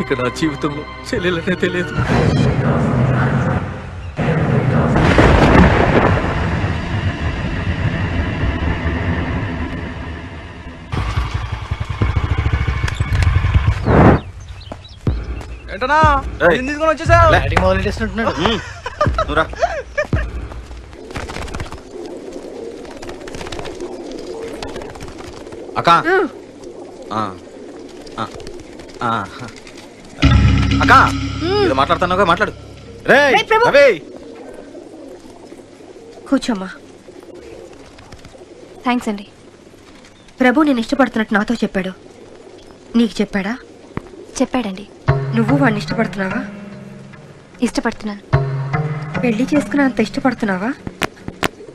ఇక నా జీవితంలో చెల్లెలనే తెలియదు. ఏంటనా తీసుకొని వచ్చేసావు. అక్క అక్క ఏదో మాట్లాడుతున్నావుగా మాట్లాడు. కూర్చోమ్మా. థ్యాంక్స్ అండి. ప్రభు నేను ఇష్టపడుతున్నట్టు నాతో చెప్పాడు. నీకు చెప్పాడా? చెప్పాడండి. నువ్వు వాడిని ఇష్టపడుతున్నావా? ఇష్టపడుతున్నాను. పెళ్లి చేసుకునేంత ఇష్టపడుతున్నావా?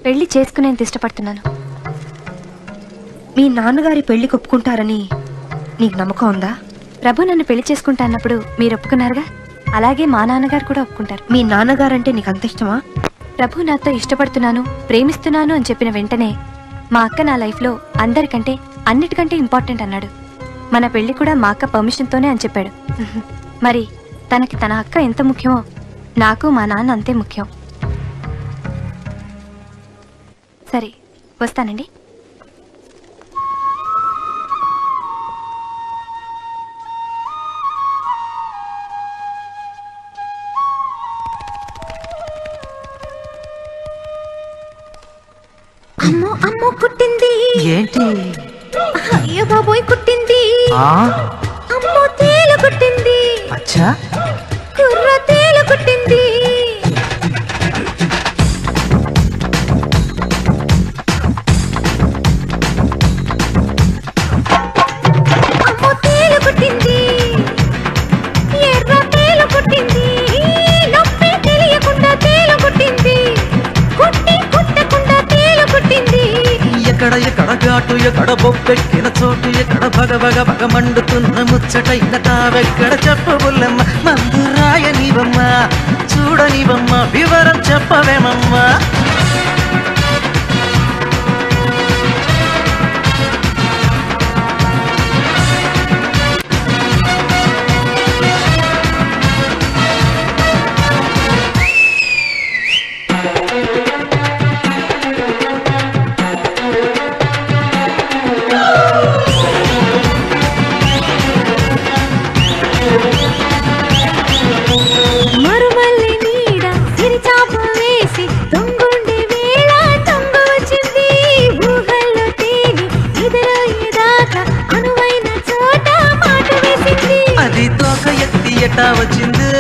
పెళ్లి చేసుకునేంత ఇష్టపడుతున్నాను. మీ నాన్నగారి పెళ్లి ఒప్పుకుంటారని నీకు నమ్మకం ఉందా? ప్రభు నన్ను పెళ్లి చేసుకుంటా అన్నప్పుడు మీరు ఒప్పుకున్నారుగా, అలాగే మా నాన్నగారు కూడా ఒప్పుకుంటారు. మీ నాన్నగారంటే నీకు అంత ఇష్టమా? ప్రభు నాతో ఇష్టపడుతున్నాను, ప్రేమిస్తున్నాను అని చెప్పిన వెంటనే మా అక్క నా లైఫ్లో అందరికంటే అన్నిటికంటే ఇంపార్టెంట్ అన్నాడు. మన పెళ్లి కూడా మా అక్క పర్మిషన్తోనే అని చెప్పాడు. మరి తనకి తన అక్క ఎంత ముఖ్యమో నాకు మా నాన్న అంతే ముఖ్యం. సరే వస్తానండి. అమ్మో అమ్మో కుట్టింది. ఏంటి? అయ్యో బాబోయ్ కుట్టింది. అమ్మో తేలు కుట్టింది. అచ్చా కుర్ర తేలు కుట్టింది. అమ్మో తేలు కుట్టింది. ఎర్ర తేలు కుట్టింది. నొప్పి తెలియకుండా తేలు కుట్టింది. కుట్టి కుట్టకుండా తేలు కుట్టింది. ఎక్కడ ఎక్కడ ఘాటు ఎక్కడ బొబ్బెక్కిన చోటు ఎక్కడ బగ బగ బగ మండుతున్న ముచ్చటైన తావెక్కడ చెప్పబుల్లమ్మ మందు రాయనివమ్మ చూడనివమ్మ వివరం చెప్పవేమమ్మా. మరుమల్లి నీడ సిరిచాప వేసి తొంగుండి వేళ తొంగ వచ్చింది. ఊహల్లో తేలి ఎదురయ్యేదాకా అనువైన చోట మాట వేసింది. అది తోక ఎత్తి ఎటా వచ్చింది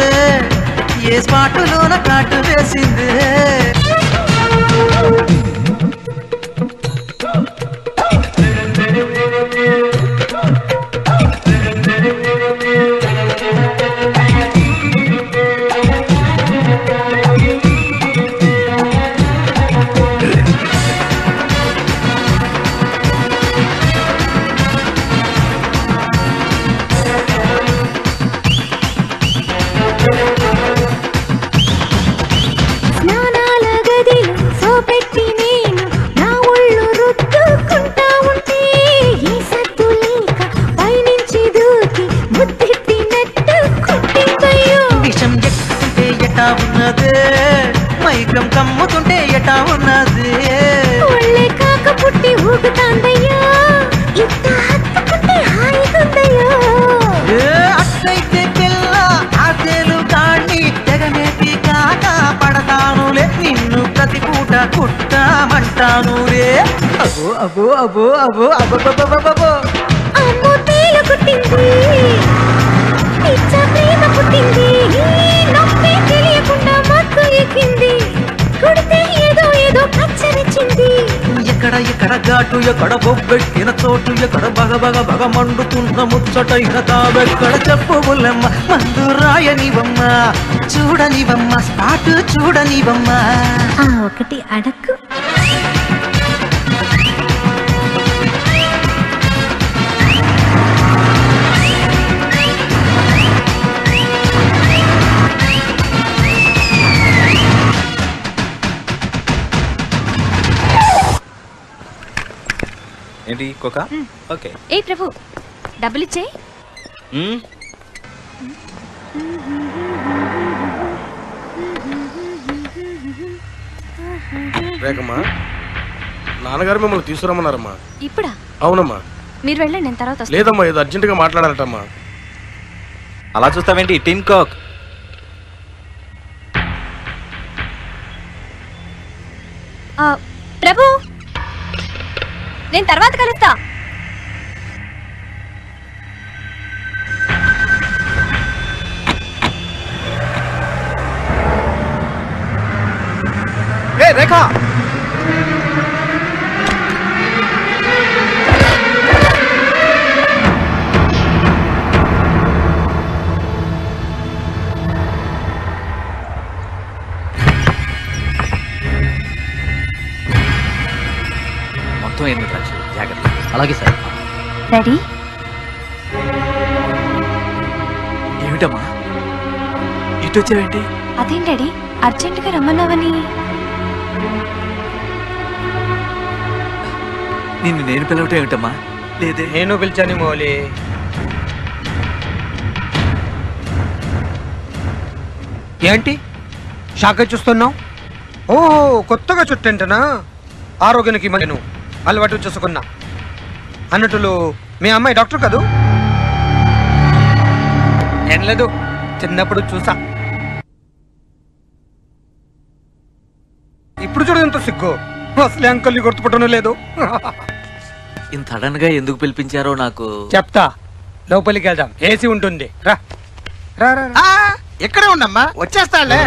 ఏ స్పాటులోన కాటు వేసింది. స్నానాల గదిలో సోపెట్టి నేను నా ఒళ్ళు రుద్దుకుంటా ఉంటే ఈ సత్తు లేక పైనుంచి దూకి ముద్దెట్టినట్టు కుట్టిందయ్యో. విషం ఎక్కుతుంటే ఎటా ఉన్నదే మైకం కమ్ముతుంటే ఎటా ఉన్నది. ఒళ్ళే కాక పుట్టి ఊగుతాందయ్యో. ఇంత హత్తుకుంటే హాయిగుందయ్యో. అట్లయితే పిల్ల ఆదేలు కాణి తెగనేటి కాక పడతానులే నిన్ను ప్రతి పూట కుట్టామంటాను రే. అబో అబో అబో అబో అబో అమ్మో తేలు కుట్టింది. పిచ్చ ప్రేమ పుట్టింది. నొప్పి తెలియకుండా మత్తు ఎక్కింది. కుడితే ఏదో ఏదో పచ్చనిచ్చింది. ఎక్కడ ఎక్కడ ఘాటు ఎక్కడ బొబ్బెక్కిన చోటు ఎక్కడ బగ బగ బగ మండుతున్న ముచ్చటైన తావెక్కడ చెప్పబుల్లమ్మ మందు రాయనివమ్మ చూడనివమ్మ స్పాటు చూడనివమ్మ. ఆ ఒకటి అడక్కు. ఏంటి కోకా? ఓకే. ఏ ప్రభు డబ్బులిచ్చే. రేఖమ్మా నాన్నగారు మిమ్మల్ని తీసుకురమ్మన్నారమ్మా. ఇప్పుడా? అవునమ్మా. మీరు వెళ్ళండి, నేను తర్వాత వస్తాను. లేదమ్మా ఏదో అర్జెంటుగా మాట్లాడాలటమ్మా. అలా చూస్తావేంటి టిన్ కోక్. ప్రభు నేను తర్వాత కలుస్తా. రేఖ మొత్తం 8 లక్షలు. జాగ్రత్త. అలాగే సార్. డాడీ ఏమిటమ్మా ఇటు వచ్చావేంటి? అదేం డాడీ అర్జెంటుగా రమ్మన్నావని? నిన్ను నేను పిలవటం ఏమిటమ్మా? లేదే. నేను పిలిచాను మౌలి. ఏంటి షాక్ చూస్తున్నావు? ఓహో కొత్తగా చుట్టంటనా? ఆరోగ్యానికి నేను అలవాటు చేసుకున్నా. అన్నట్లు మీ అమ్మాయి డాక్టర్ కదూ? ఏం లేదు, చిన్నప్పుడు చూసా. ఇప్పుడు చూడు ఎంత సిగ్గు. అసలే అంకల్ని గుర్తుపట్టడం లేదు. ఇంత సడన్ గా ఎందుకు పిలిపించారో నాకు చెప్తా. లోపలికి వెళ్దాం, ఏసీ ఉంటుంది. రా రా రా. ఎక్కడే ఉండమ్మా, వచ్చేస్తాలే.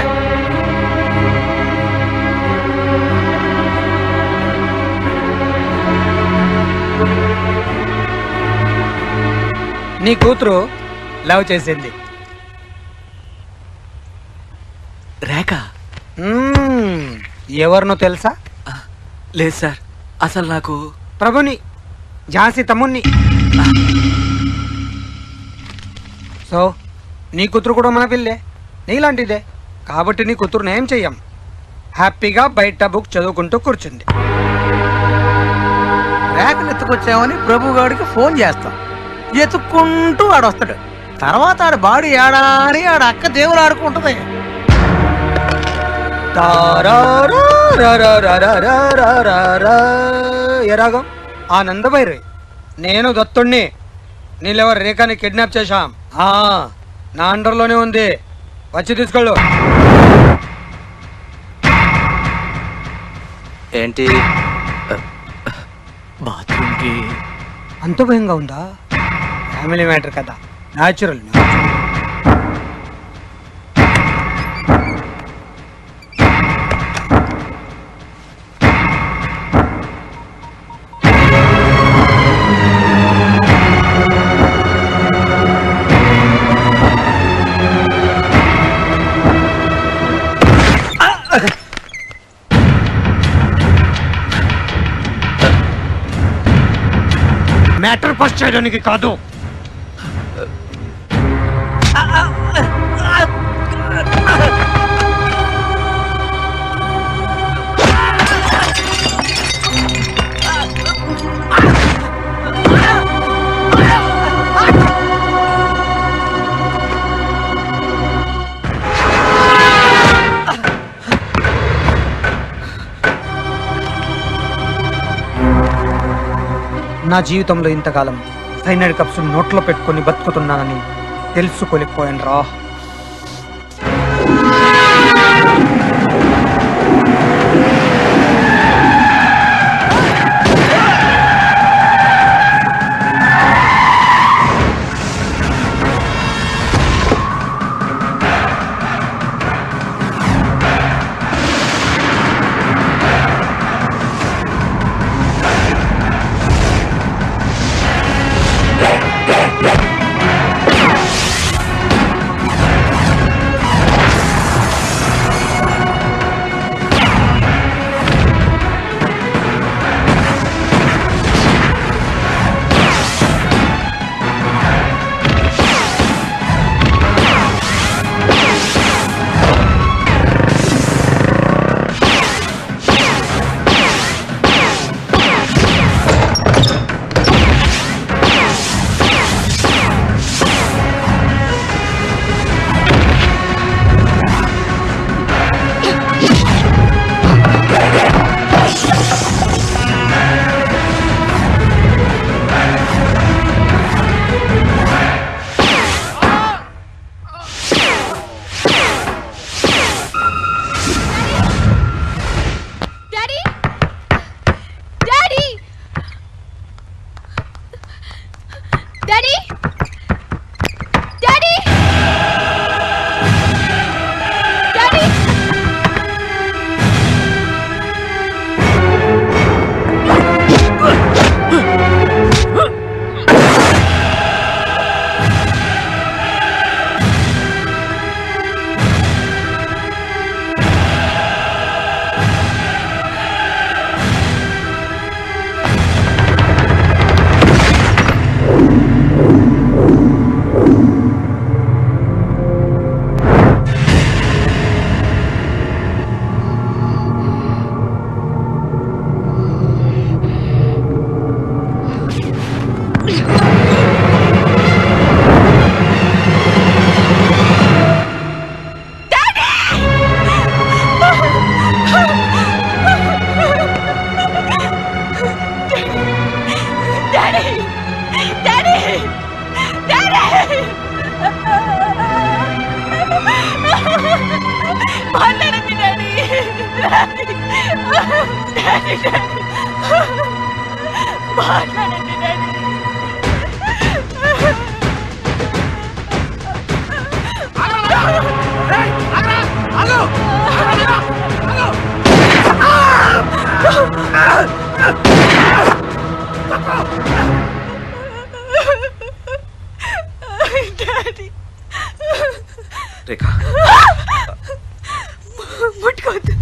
నీ కూతురు లవ్ చేసింది. రేఖ ఎవరినో తెలుసా? లేదు సార్, అసలు నాకు ప్రభుని, ఝాన్సీ తమ్ముణ్ణి. సో నీ కూతురు కూడా మన పిల్లే, నీలాంటిదే. కాబట్టి నీ కూతురుని ఏం చెయ్యం, హ్యాపీగా బయట బుక్ చదువుకుంటూ కూర్చుంది. రేఖను ఎత్తుకొచ్చామని ప్రభు గారికి ఫోన్ చేస్తాం. ఎత్తుక్కుంటూ ఆడొస్తాడు. తర్వాత ఆడ బాడీ ఏడా అని ఆడ అక్క దేవుడు ఆడుకుంటుంది. ఎరాగం ఆనందభైరవి. నేను దత్తుణ్ణి. నీళ్ళెవరు రేఖని కిడ్నాప్ చేశాం. నా అండర్లోనే ఉంది, వచ్చి తీసుకెళ్ళు. ఏంటి బాత్రూమ్కి అంత భయంగా ఉందా? ఫ్యామిలీ మ్యాటర్ కదా, న్యాచురల్. మ్యాటర్ ఫస్ట్ చేయడానికి కాదు. నా జీవితంలో ఇంతకాలం సైనైడ్ కప్స్ నోట్లో పెట్టుకుని బతుకుతున్నానని తెలుసుకోలేకపోయాను రా. రేఖా ముట్టుకోవద్దు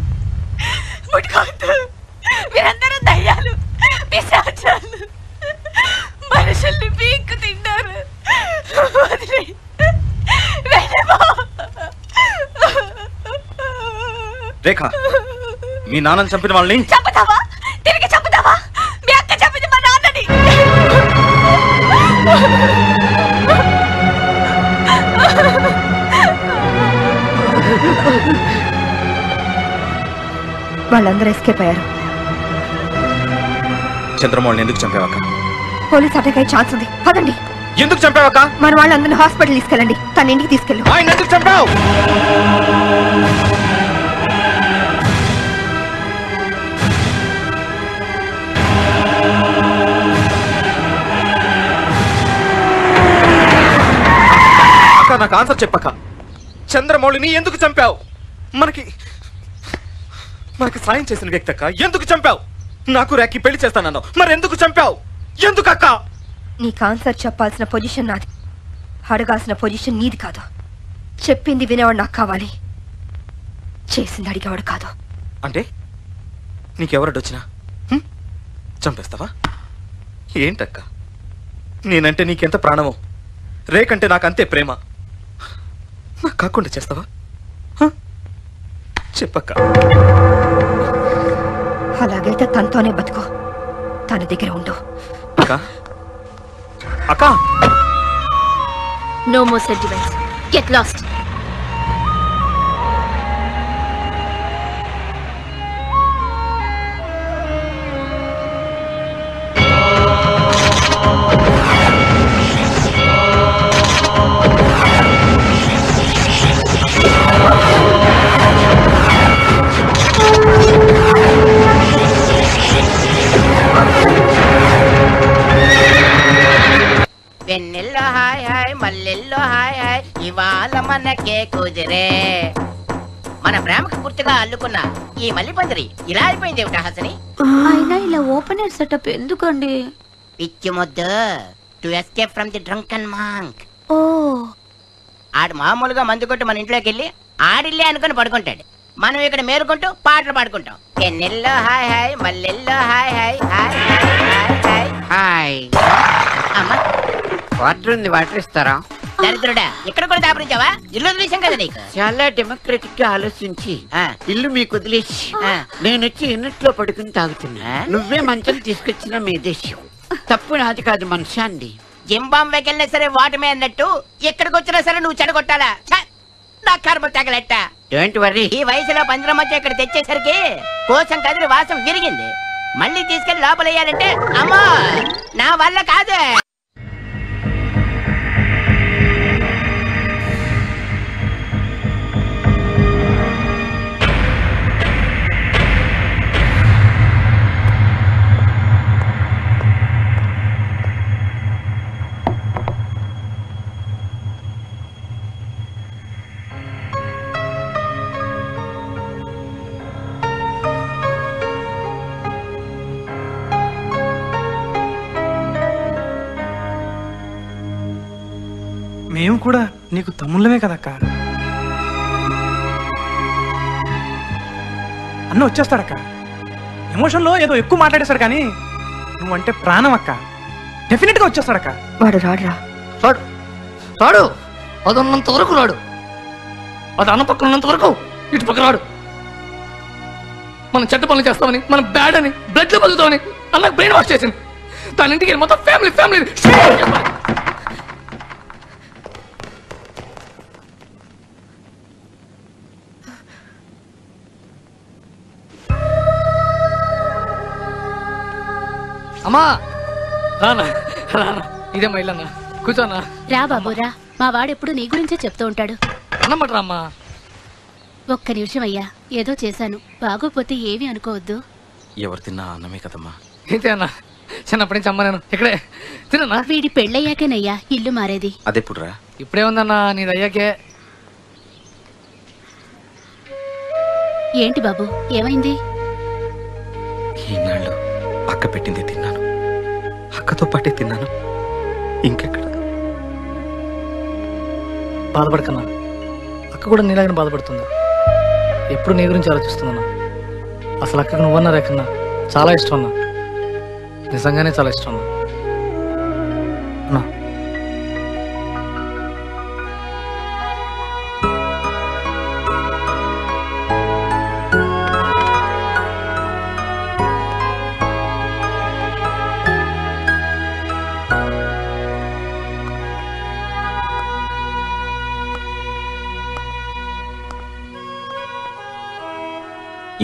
ముట్టుకోవద్దు మీరందరూ దయ్యాలు పిశాచాలు మనుషుల్ని పీక్కు తింటారు వదిలేయ్. వెళ్ళిపో. రేఖా మీ నాన్నని చంపిన వాళ్ళని చంపుతావా తిరిగి చంపుతావా మీ అక్క చంపింది మా నాన్నని వాళ్ళందరూ ఎస్కేప్ అయ్యారు. చంద్రమౌళిని ఎందుకు చంపావక్క? పోలీస్ అటాక్ అయ్యే ఛాన్స్ ఉంది. పదండి. ఎందుకు చంపావక్క? మన వాళ్ళందరినీ హాస్పిటల్ తీసుకెళ్ళండి. తన ఇంటికి తీసుకెళ్ళు. ఆయన ఎందుకు చంపావు? అక్క నాకు ఆన్సర్ చెప్పక్క. చంద్రమౌళిని ఎందుకు చంపావు? మనకి సాయం చేసిన వ్యక్తి అక్క. ఎందుకు చంపావు? నాకు రేఖకి పెళ్లి చేస్తానన్నావు, మరి ఎందుకు చంపావు? ఎందుకక్క? నీకు ఆన్సర్ చెప్పాల్సిన పొజిషన్ నాది, అడగాల్సిన పొజిషన్ నీది కాదు. చెప్పింది వినేవాడు నాకు కావాలి, చేసింది అడిగేవాడు కాదు. అంటే నీకెవరడొచ్చినా చంపేస్తావా? ఏంటక్క, నేనంటే నీకెంత ప్రాణమో, రేకంటే నాకంతే ప్రేమ. నాకు కాకుండా చేస్తావా? చెప్పక్క. అలాగైతే తనతోనే బతుకు, తన దగ్గర ఉండు. అక్క అక్క No more sentiments. Get lost. వెన్నెల్లో హాయ్ హాయ్ మల్లెల్లో హాయ్ హాయ్ ఇవాళ మనకే కుదిరే. మన ప్రేమకు పూర్తిగా అల్లుకున్న ఈ మల్లిపందిరి ఇలా అయిపోయింది ఏమిటా హసని? అయినా ఇలా ఓపెనర్ సెటప్ ఎందుకండి? పిచ్చి ముద్దు, to escape from the drunken monk. ఓ, ఆడు మామూలుగా మందు కొట్టి మన ఇంట్లోకి వెళ్ళి ఆడిల్లే అనుకుని పడుకుంటాడు. మనం ఇక్కడ మేలుకుంటూ పాటలు పాడుకుంటాం. వెన్నెల్లో హాయ్ హాయ్ మల్లెల్లో hi hi hi hi hi hi. అమ్మా వాటర్ ఉంది, వాటర్ ఇస్తారా? దరిద్రుడా, ఇక్కడ కూడా దాపరించావా? ఇల్లు వదిలేసాం కదా నీకు. చాలా డెమోక్రటిక్ గా ఆలోచించి ఇల్లు మీకు వదిలేసి నేను వచ్చి ఇన్నట్లో పడుకుని తాగుతున్నా. నువ్వే మంచం తీసుకొచ్చిన మీ దేశం. తప్పు నాది కాదు, మనుషాంది. జింబాంబేకి వెళ్ళినా సరే వాటమే అన్నట్టు ఇక్కడికి వచ్చినా సరే నువ్వు చెడగొట్టాలా? నా కర్మ తగలెట్ట. Don't worry. ఈ వయసులో పంజరం మధ్య ఇక్కడ తెచ్చేసరికి కోసం కదిలి వాసం విరిగింది. మళ్ళీ తీసుకెళ్లి లోపలయ్యాలంటే అమ్మా నా వల్ల కాదు. మేము కూడా నీకు తమ్ముళ్ళమే కదక్క. అన్న వచ్చేస్తాడక్క. ఎమోషన్లో ఏదో ఎక్కువ మాట్లాడేశాడు, కానీ నువ్వంటే ప్రాణం అక్క. డెఫినెట్ గా వచ్చేస్తాడక్క. వాడు రాడురా. రాడు. అది ఉన్నంత వరకు రాడు. అది అన్న పక్కన ఉన్నంత వరకు ఇటు పక్క రాడు. మనం చెడ్డ పనులు చేస్తామని, మనం బ్యాడ్ అని, బ్లడ్ లో బతుకుతామని అన్నకు బ్రెయిన్ వాష్ చేసింది. తన ఇంటికి మొత్తం ఫ్యామిలీ అమ్మా రానా రానా, ఇదే మా ఇల్లన్నా, కూర్చోన్నా. రా బాబు రా, మా వాడెప్పుడు నీ గురించే చెప్తూ ఉంటాడు. అన్నమాట రామ్మా. ఒక్క నిమిషం అయ్యా, ఏదో చేశాను, బాగోపోతే ఏమీ అనుకోవద్దు. ఎవరు తిన్నా అన్నమే కదమ్మా. ఏంటి అన్న, చిన్నప్పటి నుంచి అమ్మ నేను ఇక్కడే తిన్నా. వీడి పెళ్ళయ్యాకేనయ్యా ఇల్లు మారేది. అదెప్పుడురా? ఇప్పుడే ఉందన్నా, నీది అయ్యాకే. ఏంటి బాబు ఏమైంది? ఈనాళ్ళు అక్క పెట్టింది తిన్నాను, అక్కతో పాటే తిన్నాను, ఇంకెక్కడ. బాధపడకన్నా, అక్క కూడా నీలాగనే బాధపడుతుందా? ఎప్పుడు నీ గురించి ఆలోచిస్తుందన్నా. అసలు అక్కకు నువ్వన్నా రేకన్నా చాలా ఇష్టం అన్నా, నిజంగానే చాలా ఇష్టం అన్నా.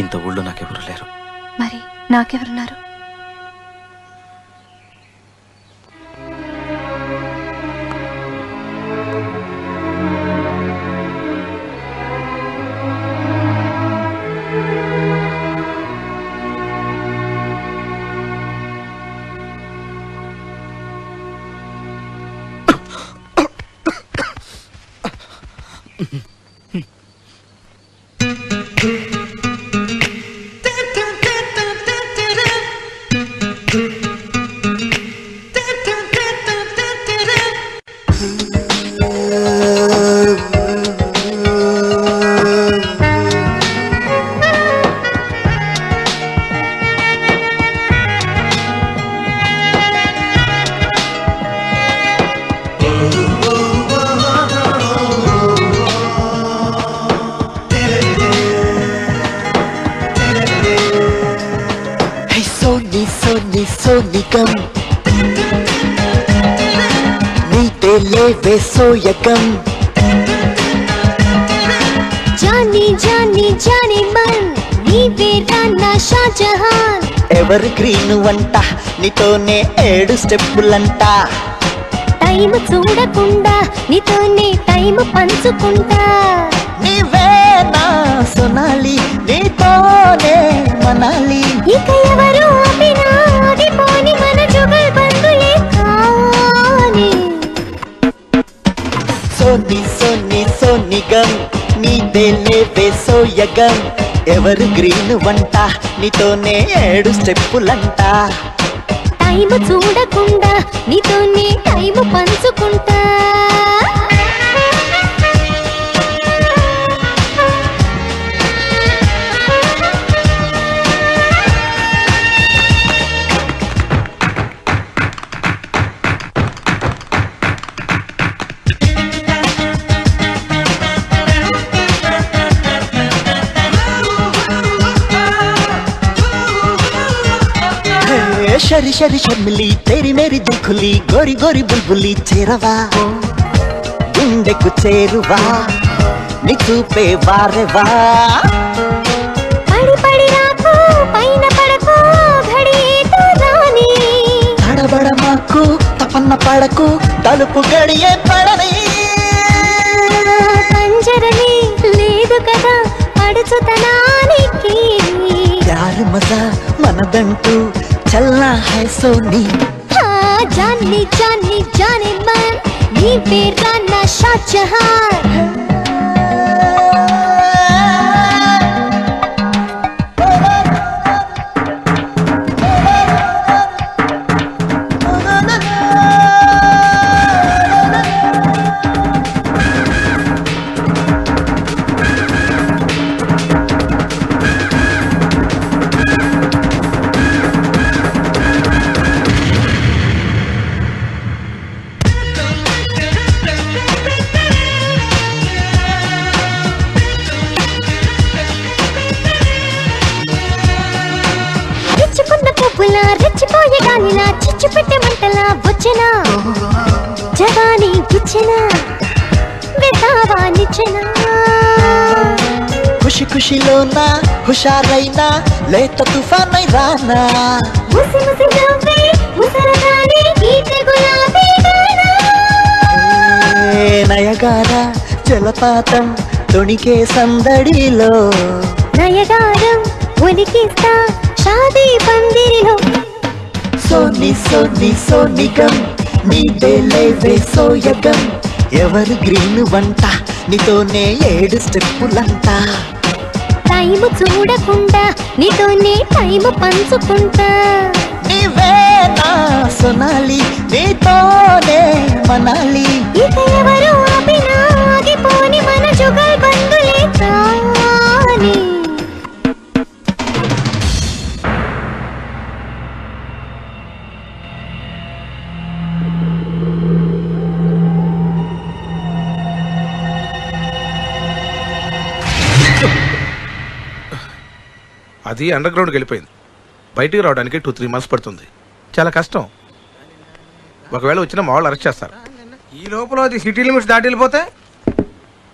ఇంత ఊళ్ళో నాకెవరు లేరు. మరి నాకెవరున్నారు? సోనికం నీతే లేవే సోయకం జానీ జానీ జానీ మన్ నీవే రానా షాజహాన్ ఎవర్ గ్రీన్ వంట నీతోనే 7 స్టెప్పులంట టైం చూడకుండా నీతోనే టైం పంచుకుంటా నీవే నా సోనాలి నీతోనే మనాలి ఇక ఎవరు ఆపినా ఆగిపోని మన జుగల్ బంధులే కావాలి సోని సోని సోనిగం నీదే లేవే సోయగం ఎవర్ గ్రీన్ వంట నీతోనే 7 స్టెప్పులంట టైం చూడకుండా నీతోనే టైం పంచుకుంటా शरी शरी शर्मिली तेरी मेरी दिल खुली गोरी गोरी बुलबुली చేరవా గుండెకు చేరువా నీ చూపే వారెవా పడి పడి రాకు పైన పడకు ఘడియేతో రాని తడబడ మాకు తపన్న పడకు తలుపు గడియే పడని పంజరని లేదు కదా అడుచుతనానికి ప్యార్ మజా మనదంటూ చల్నా హై సోనీ జానీ జానీ జానీ మన్ నీ పేరు రానా షాజహాన్ విడిచిపెట్టే మంటలా వచ్చినా జవానీ గిచ్చినా వెతావా నిచ్చెనా ఖుషి ఖుషిలోనా హుషారైనా లేత తుఫానై రానా ముసి ముసి నవ్వే ముసరగానే గీత గులాబీ గానా నయగార జలపాతం తొణికే సందడిలో నయగారం ఒలికిస్తా షాదీ పందిరిలో సోని సోని సోనిగం నీదే లేవే సోయగం ఎవరు గ్రీన్ వంట నీతోనే 7 స్టెప్పులంట టైము చూడకుండా నీతోనే టైము పంచుకుంటా నీవే నా సొనాలి నీతోనే మనాలి ఇక ఎవరు ఆపినా ఆగిపోని మన జుగల్ బందులే కాని అది అండర్ గ్రౌండ్కి వెళ్ళిపోయింది. బయటికి రావడానికి 2-3 months పడుతుంది. చాలా కష్టం. ఒకవేళ వచ్చినా మా వాళ్ళు అరెస్ట్ చేస్తారు. ఈ లోపల అది సిటీ లిమిట్స్ దాటి వెళ్ళిపోతే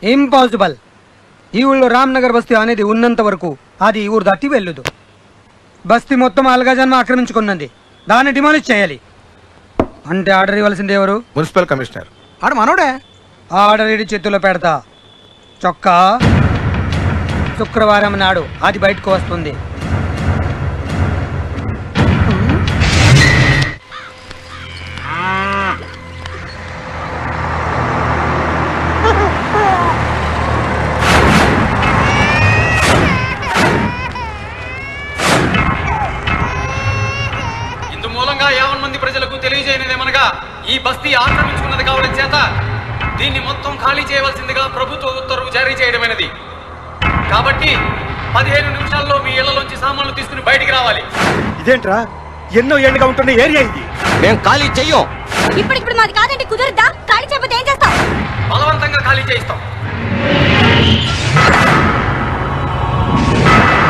ఇంపాసిబుల్. ఈ ఊళ్ళో రామ్నగర్ బస్తీ అనేది ఉన్నంత వరకు అది ఈ ఊరు దాటి వెళ్ళదు. బస్తీ మొత్తం అల్గాజన్మ ఆక్రమించుకున్నది. దాన్ని డిమాలిష్ చేయాలి. అంటే ఆర్డర్ ఇవ్వాల్సింది ఎవరు? Municipal commissioner. ఆడు మనోడే. ఆర్డర్ ఇడి చేతుల్లో పెడతా. చొక్కా శుక్రవారం నాడు అది బయటకు వస్తుంది. ఇందు మూలంగా 50 మంది ప్రజలకు తెలియజేయనిదేమనగా ఈ బస్తీ ఆక్రమించుకున్నది కావడం చేత దీన్ని మొత్తం ఖాళీ చేయవలసిందిగా ప్రభుత్వ ఉత్తర్వు జారీ చేయడమైనది. కాబట్టి 15 నిమిషాల్లో మీ ఇళ్లలోంచి సామాన్లు తీసుకుని బయటికి రావాలి. ఇదేంట్రా ఎన్నో ఏళ్ళుగా ఉంటున్న ఏరియా ఇది. మేము ఖాళీ చెయ్యం. ఇప్పుడు మాది కాదండి, కుదరదా? ఖాళీ చేయకపోతే ఏం చేస్తాం? బలవంతంగా ఖాళీ చేయిస్తాం.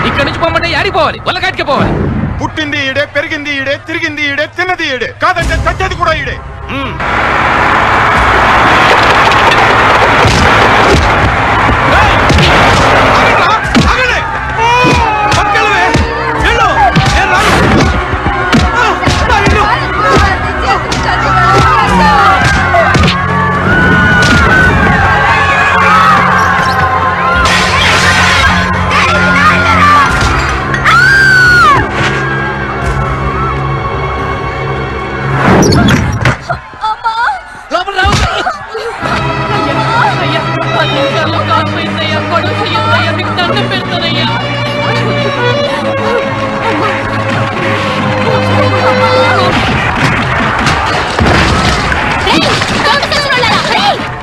ఇక్కడి నుంచి పోమంటే యాడికి పోవాలి? వల్లకాటికి పోవాలి. పుట్టింది ఈడే, పెరిగింది ఈడే, తిరిగింది ఈడే, తిన్నది ఈడే, కాదంటే చచ్చేది కూడా ఈడే.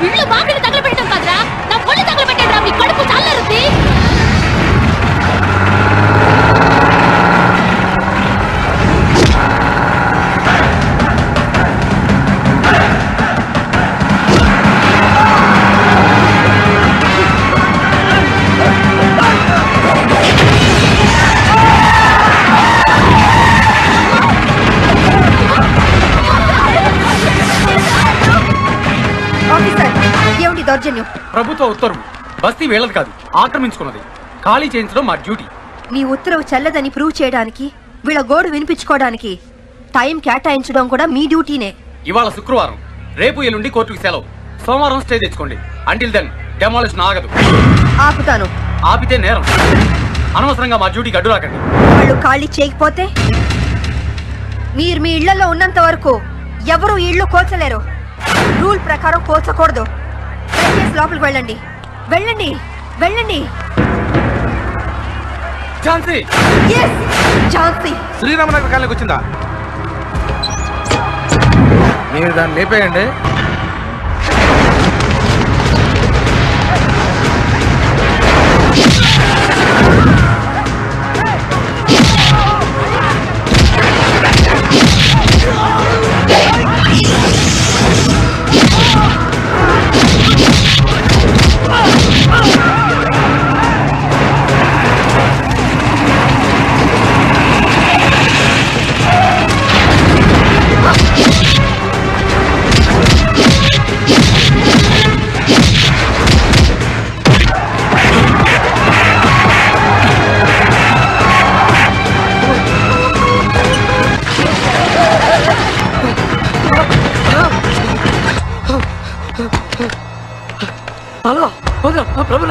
ఇళ్ళు బాగా తగలబెట్టడం కాదురా, నా పొల్లు తగలబెట్టండి రా. మీ కడుపు చాలరుద్ది. దౌర్జన్యం. ప్రభుత్వ ఉత్తర్వు. బస్తీ వీళ్ళది కాదు, ఆక్రమించుకున్నది. ఖాళీ చేయించడం మా డ్యూటీ. నీ ఉత్తర్వు చెల్లదని ప్రూవ్ చేయడానికి, వీళ్ళ గోడు వినిపించుకోవడానికి టైం కేటాయించడం కూడా మీ డ్యూటీనే. ఇవాళ శుక్రవారం, రేపు ఎల్లుండి కోర్టుకి సెలవు. సోమవారం స్టే తెచ్చుకోండి. అంటిల్ దెన్ డెమాలిషన్ ఆగదు. ఆపుతాను. ఆపితే నేరం. అనవసరంగా మా డ్యూటీకి అడ్డు రాకండి. వాళ్ళు ఖాళీ చేయకపోతే మీరు మీ ఇళ్లలో ఉన్నంత వరకు ఎవరు ఇళ్ళు కోల్చలేరు. రూల్ ప్రకారం కోల్చకూడదు. లోపలికి వెళ్ళండి, వెళ్ళండి, వెళ్ళండి. ఝాన్సీ, ఝాన్సీ శ్రీరామనగర్ కాలనీకి వచ్చిందా? మీరు దాన్ని లేపేయండి. హలో ప్రభు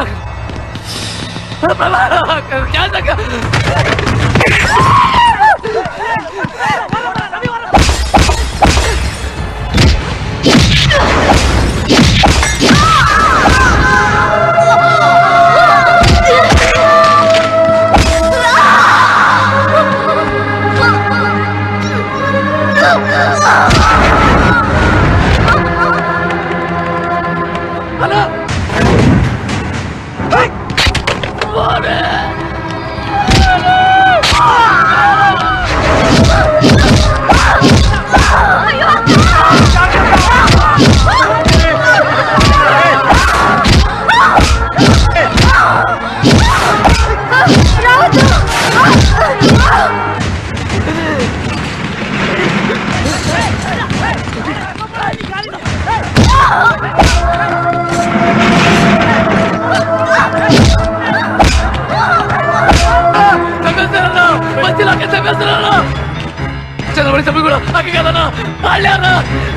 చంద్రబాబు సభ్యులు కూడా అక్క కదన్నా వాళ్ళేనా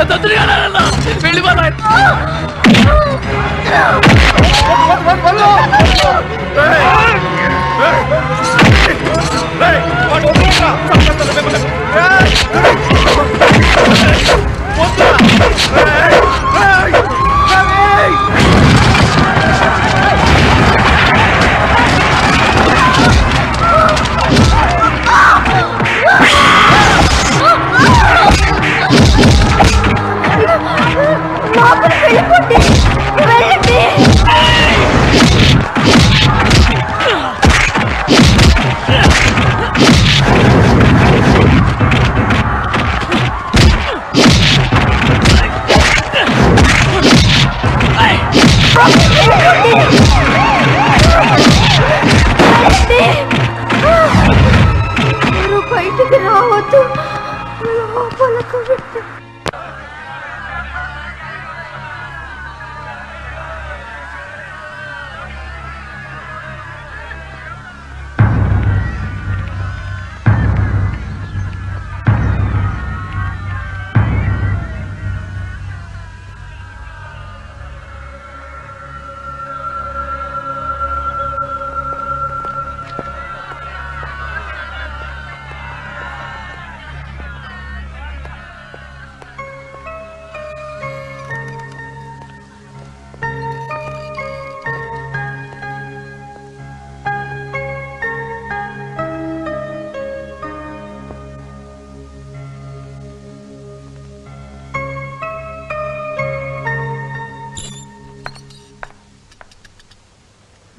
దత్తుడు కాదన్నా వెళ్ళిపోతా బయటికి రావద్దు, లోపలకు పెట్టు.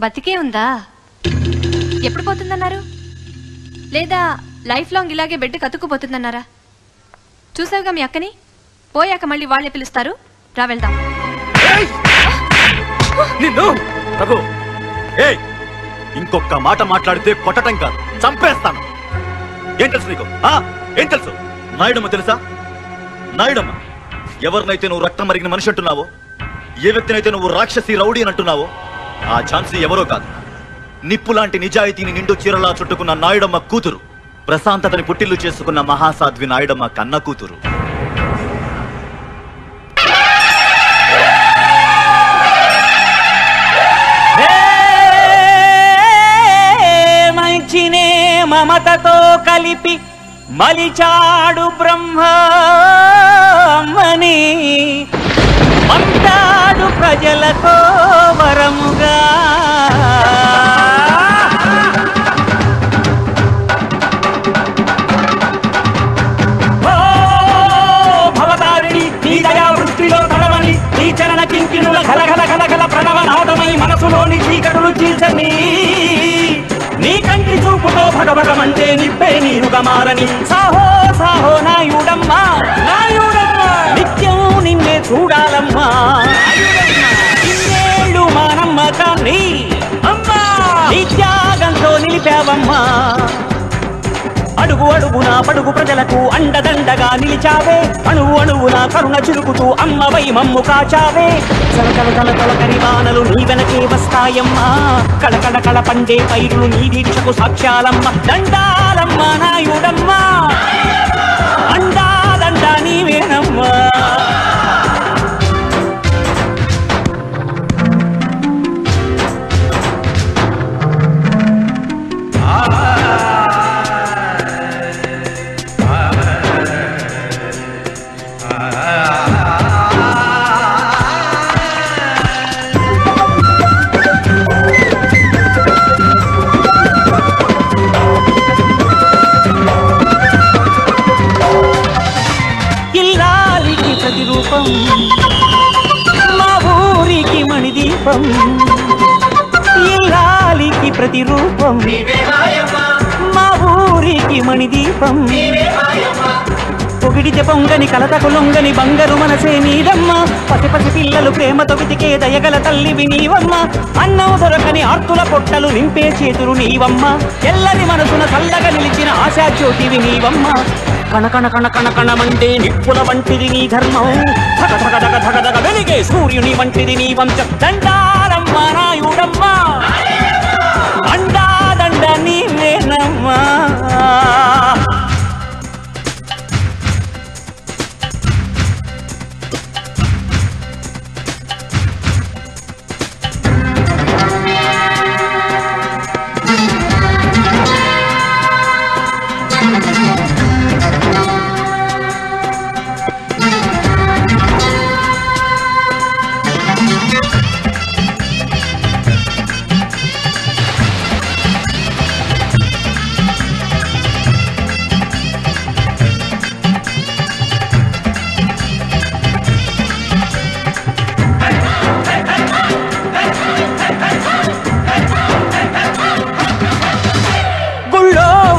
బతికే ఉందా? ఎప్పుడు పోతుందన్నారు? లేదా లైఫ్ లాంగ్ ఇలాగే బెడ్ కతుక్కుపోతుందన్నారా? చూసావుగా మీ అక్కని, పోయాక మళ్ళీ వాళ్ళే పిలుస్తారు, రా వెళ్దాం. ప్రభు ఏయ్, ఇంకొక మాట మాట్లాడితే కొట్టటం కాదు చంపేస్తాను. ఏం తెలుసు నీకు? ఏం తెలుసు? నాయుడమ్మ తెలుసా? నాయుడమ్మ ఎవరినైతే నువ్వు రక్తం మరిగిన మనిషి అంటున్నావో, ఏ వ్యక్తినైతే నువ్వు రాక్షసి రౌడీ అని అంటున్నావో, ఆ ఝాన్సీ ఎవరో కాదు, నిప్పు లాంటి నిజాయితీని నిండు చీరలా చుట్టుకున్న నాయుడమ్మ కూతురు, ప్రశాంతతని పుట్టిల్లు చేసుకున్న మహాసాధ్వి నాయుడమ్మ కన్న కూతురు. మంచినే మమతతో కలిపి మలిచాడు బ్రహ్మని, పంటాడు ప్రజలతో వరముగా. భవతారిణి నీ దయా వృష్టిలో తడవని, నీ చరణ కింకిణుల గలగల గలగల ప్రణవనాదమై మనసులోని చీకటులు చీల్చని, నీ కంటి చూపుతో భగభగమంటే నిప్పే నీరుగా మారని. సాహో సాహో నాయుడమ్మా, నాయుడమ్మా నిత్యం నిన్నే చూడాలమ్మా. ఇన్నేళ్ళు మా నమ్మకాన్ని అమ్మా నీ త్యాగంతో నిలిపావమ్మా. అడుగు అడుగునా పడుగు ప్రజలకు అండదండగా నిలిచావే, అణువు అణువునా కరుణ చిరుకుతూ అమ్మవై మమ్ము కాచావే. చలచల తల కరివానలు నీ వెనకే వస్తాయమ్మా, కళకళ కళ పండే పైరులు నీ దీక్షకు సాక్ష్యాలమ్మ. దండాలమ్మ నాయుడమ్మా, అండా దండా నీవేనమ్మా. దీపం ఇల్లాలికి ప్రతిరూపం మా ఊరికి మణిదీపం పొగిడితే పొంగని కలతకు లొంగని బంగారు మనసే నీదమ్మ పసి పసి పిల్లలు ప్రేమతో వెతికే దయగల తల్లివి నీవమ్మ అన్నం దొరకని ఆర్తుల పొట్టలు నింపే చేతులు నీవమ్మ ఎల్లని మనసున చల్లగా నిలిచిన ఆశా జ్యోతివి నీవమ్మ కణకణ కణ కణ కణమంటే నిప్పుల వంటిది నీ ధర్మం ధగ ధగ ధగ ధగ ధగ వెలిగే సూర్యుని వంటిది నీ వంశం దండారమ్మ నాయుడమ్మ అండా దండ నీవేనమ్మా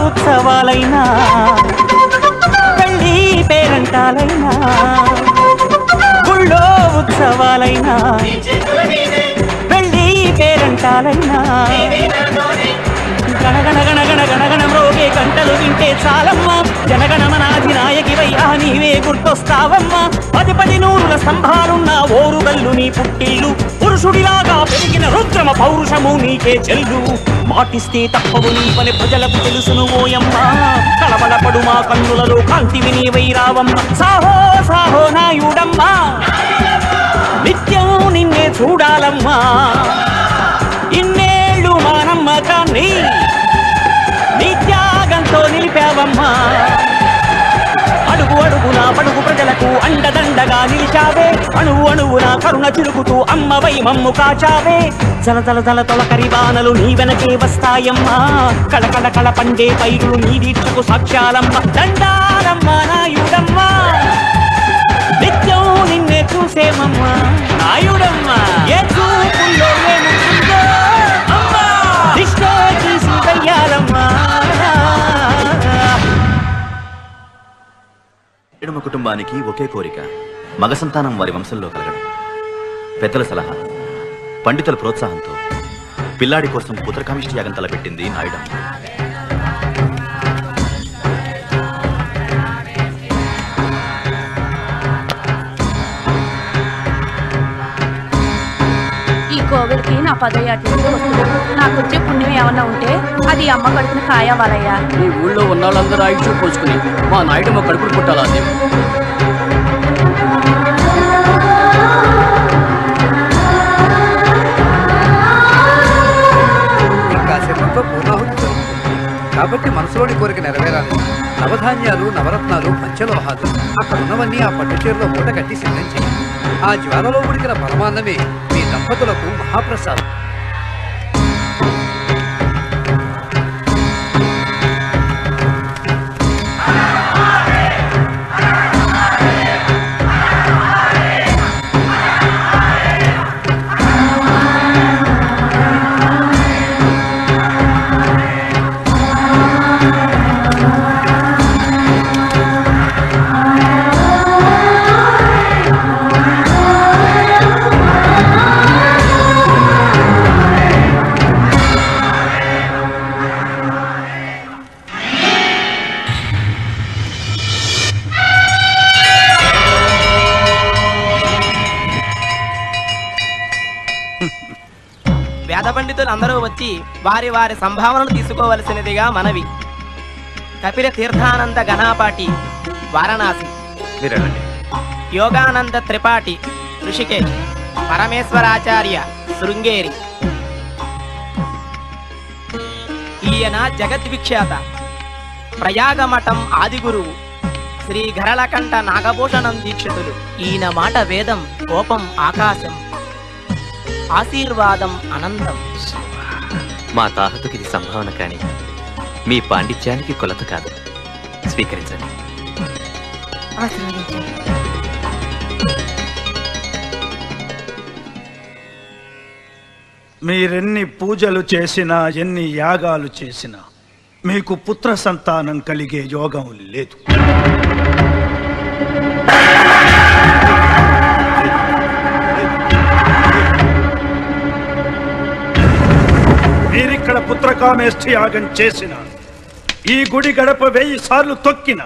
ఉత్సవాలైనా పెళ్లి పేరంటాలైనా గుళ్ళో ఉత్సవాలైనా పెళ్లి పేరంటాలైనా గణగణ గణగణ గణగణ మ్రోగే గంటలు వింటే చాలమ్మ జనగణమనాధినాయకివయ్యా నీవే గుర్తొస్తావమ్మా 10 నూరుల స్తంభాలున్న ఓరుగల్లు నీ పుట్టిల్లు పురుషుడిలాగా పెరిగిన రుద్రమ పౌరుషము నీకే చెల్లు మాటిస్తే తప్పవు నీ పని ప్రజలకు తెలుసును ఓయమ్మ కలబడపడు మా కన్నులలో కాంతివి నీవై రావమ్మ సాహో సాహో నాయుడమ్మా నిత్యం నిన్నే చూడాలమ్మా ఇన్నేళ్ళు మా నమ్మకాన్ని నీ త్యాగంతో నిలిపావమ్మా అడుగు అడుగునా పడుగు ప్రజలకు అండదండగా నిలిచావే అణువు అణువునా కరుణ చిరుకుతూ అమ్మవై మమ్ము కాచావే జల జల జల తొలకరి బాణలు నీ వెనకే వస్తాయమ్మా కళకళ కళ పండే పైరులు నీ దీక్షకు సాక్ష్యాలమ్మ దండాలమ్మ నాయుడమ్మా నిత్యం నిన్నే చూసేమమ్మా నాయుడమ్మా ఏ చూపుల్లో ఏముందో అమ్మా దిష్టే తీసి వెయ్యాలమ్మా ఎడమ కుటుంబానికి ఒకే కోరిక మగ సంతానం వారి వంశంలో కలగడం పెద్దల సలహా పండితుల ప్రోత్సాహంతో పిల్లాడి కోసం పుత్రకామిష్టి యాగం తలపెట్టింది నాయుడమ్మ ఈ కోవిలకి నా 10వ ఏట నాకు వచ్చే పుణ్యం ఏమన్నా ఉంటే అది అమ్మ కడుపున కాయవాలయ్యా ఈ ఊళ్ళో ఉన్న వాళ్ళందరూ ఆయుష్ పోసుకుని మా నాయుడమ్మ కడుపులు పుట్టాలా ఇంకా శర్మంతో పూర్ణాహుతి కాబట్టి మనసులోని కోరిక నెరవేరాలి నవధాన్యాలు నవరత్నాలు పంచలోహాలు అక్కడ ఉన్నవన్నీ ఆ పట్టు చీరలో మూట కట్టి సిద్ధం చేయి ఆ జ్వాలలో ఉడికిన పరమాన్నమే మీ దంపతులకు మహాప్రసాదం వేద పండితులు అందరూ వచ్చి వారి వారి సంభావనలు తీసుకోవలసినదిగా మనవి. కపిల తీర్థానంద గణాపాటి వారణాసి, యోగానంద త్రిపాఠి ఋషికేశ్, పరమేశ్వరాచార్య శృంగేరి. ఈయన జగద్విఖ్యాత ప్రయాగమఠం ఆదిగురువు శ్రీ గరళకంఠ నాగభూషణం దీక్షితులు. ఈయన మాట వేదం, కోపం ఆకాశం, ఆశీర్వాదం అనంతం. మా తాహతుకి ఇది సంభావన కానీ మీ పాండిత్యానికి కొలత కాదు. స్వీకరించండి. మీరెన్ని పూజలు చేసినా ఎన్ని యాగాలు చేసినా మీకు పుత్ర సంతానం కలిగే యోగం లేదు. మీరిక్కడ పుత్రకామేష్టి యాగం చేసిన, ఈ గుడి గడప 1000 సార్లు తొక్కిన,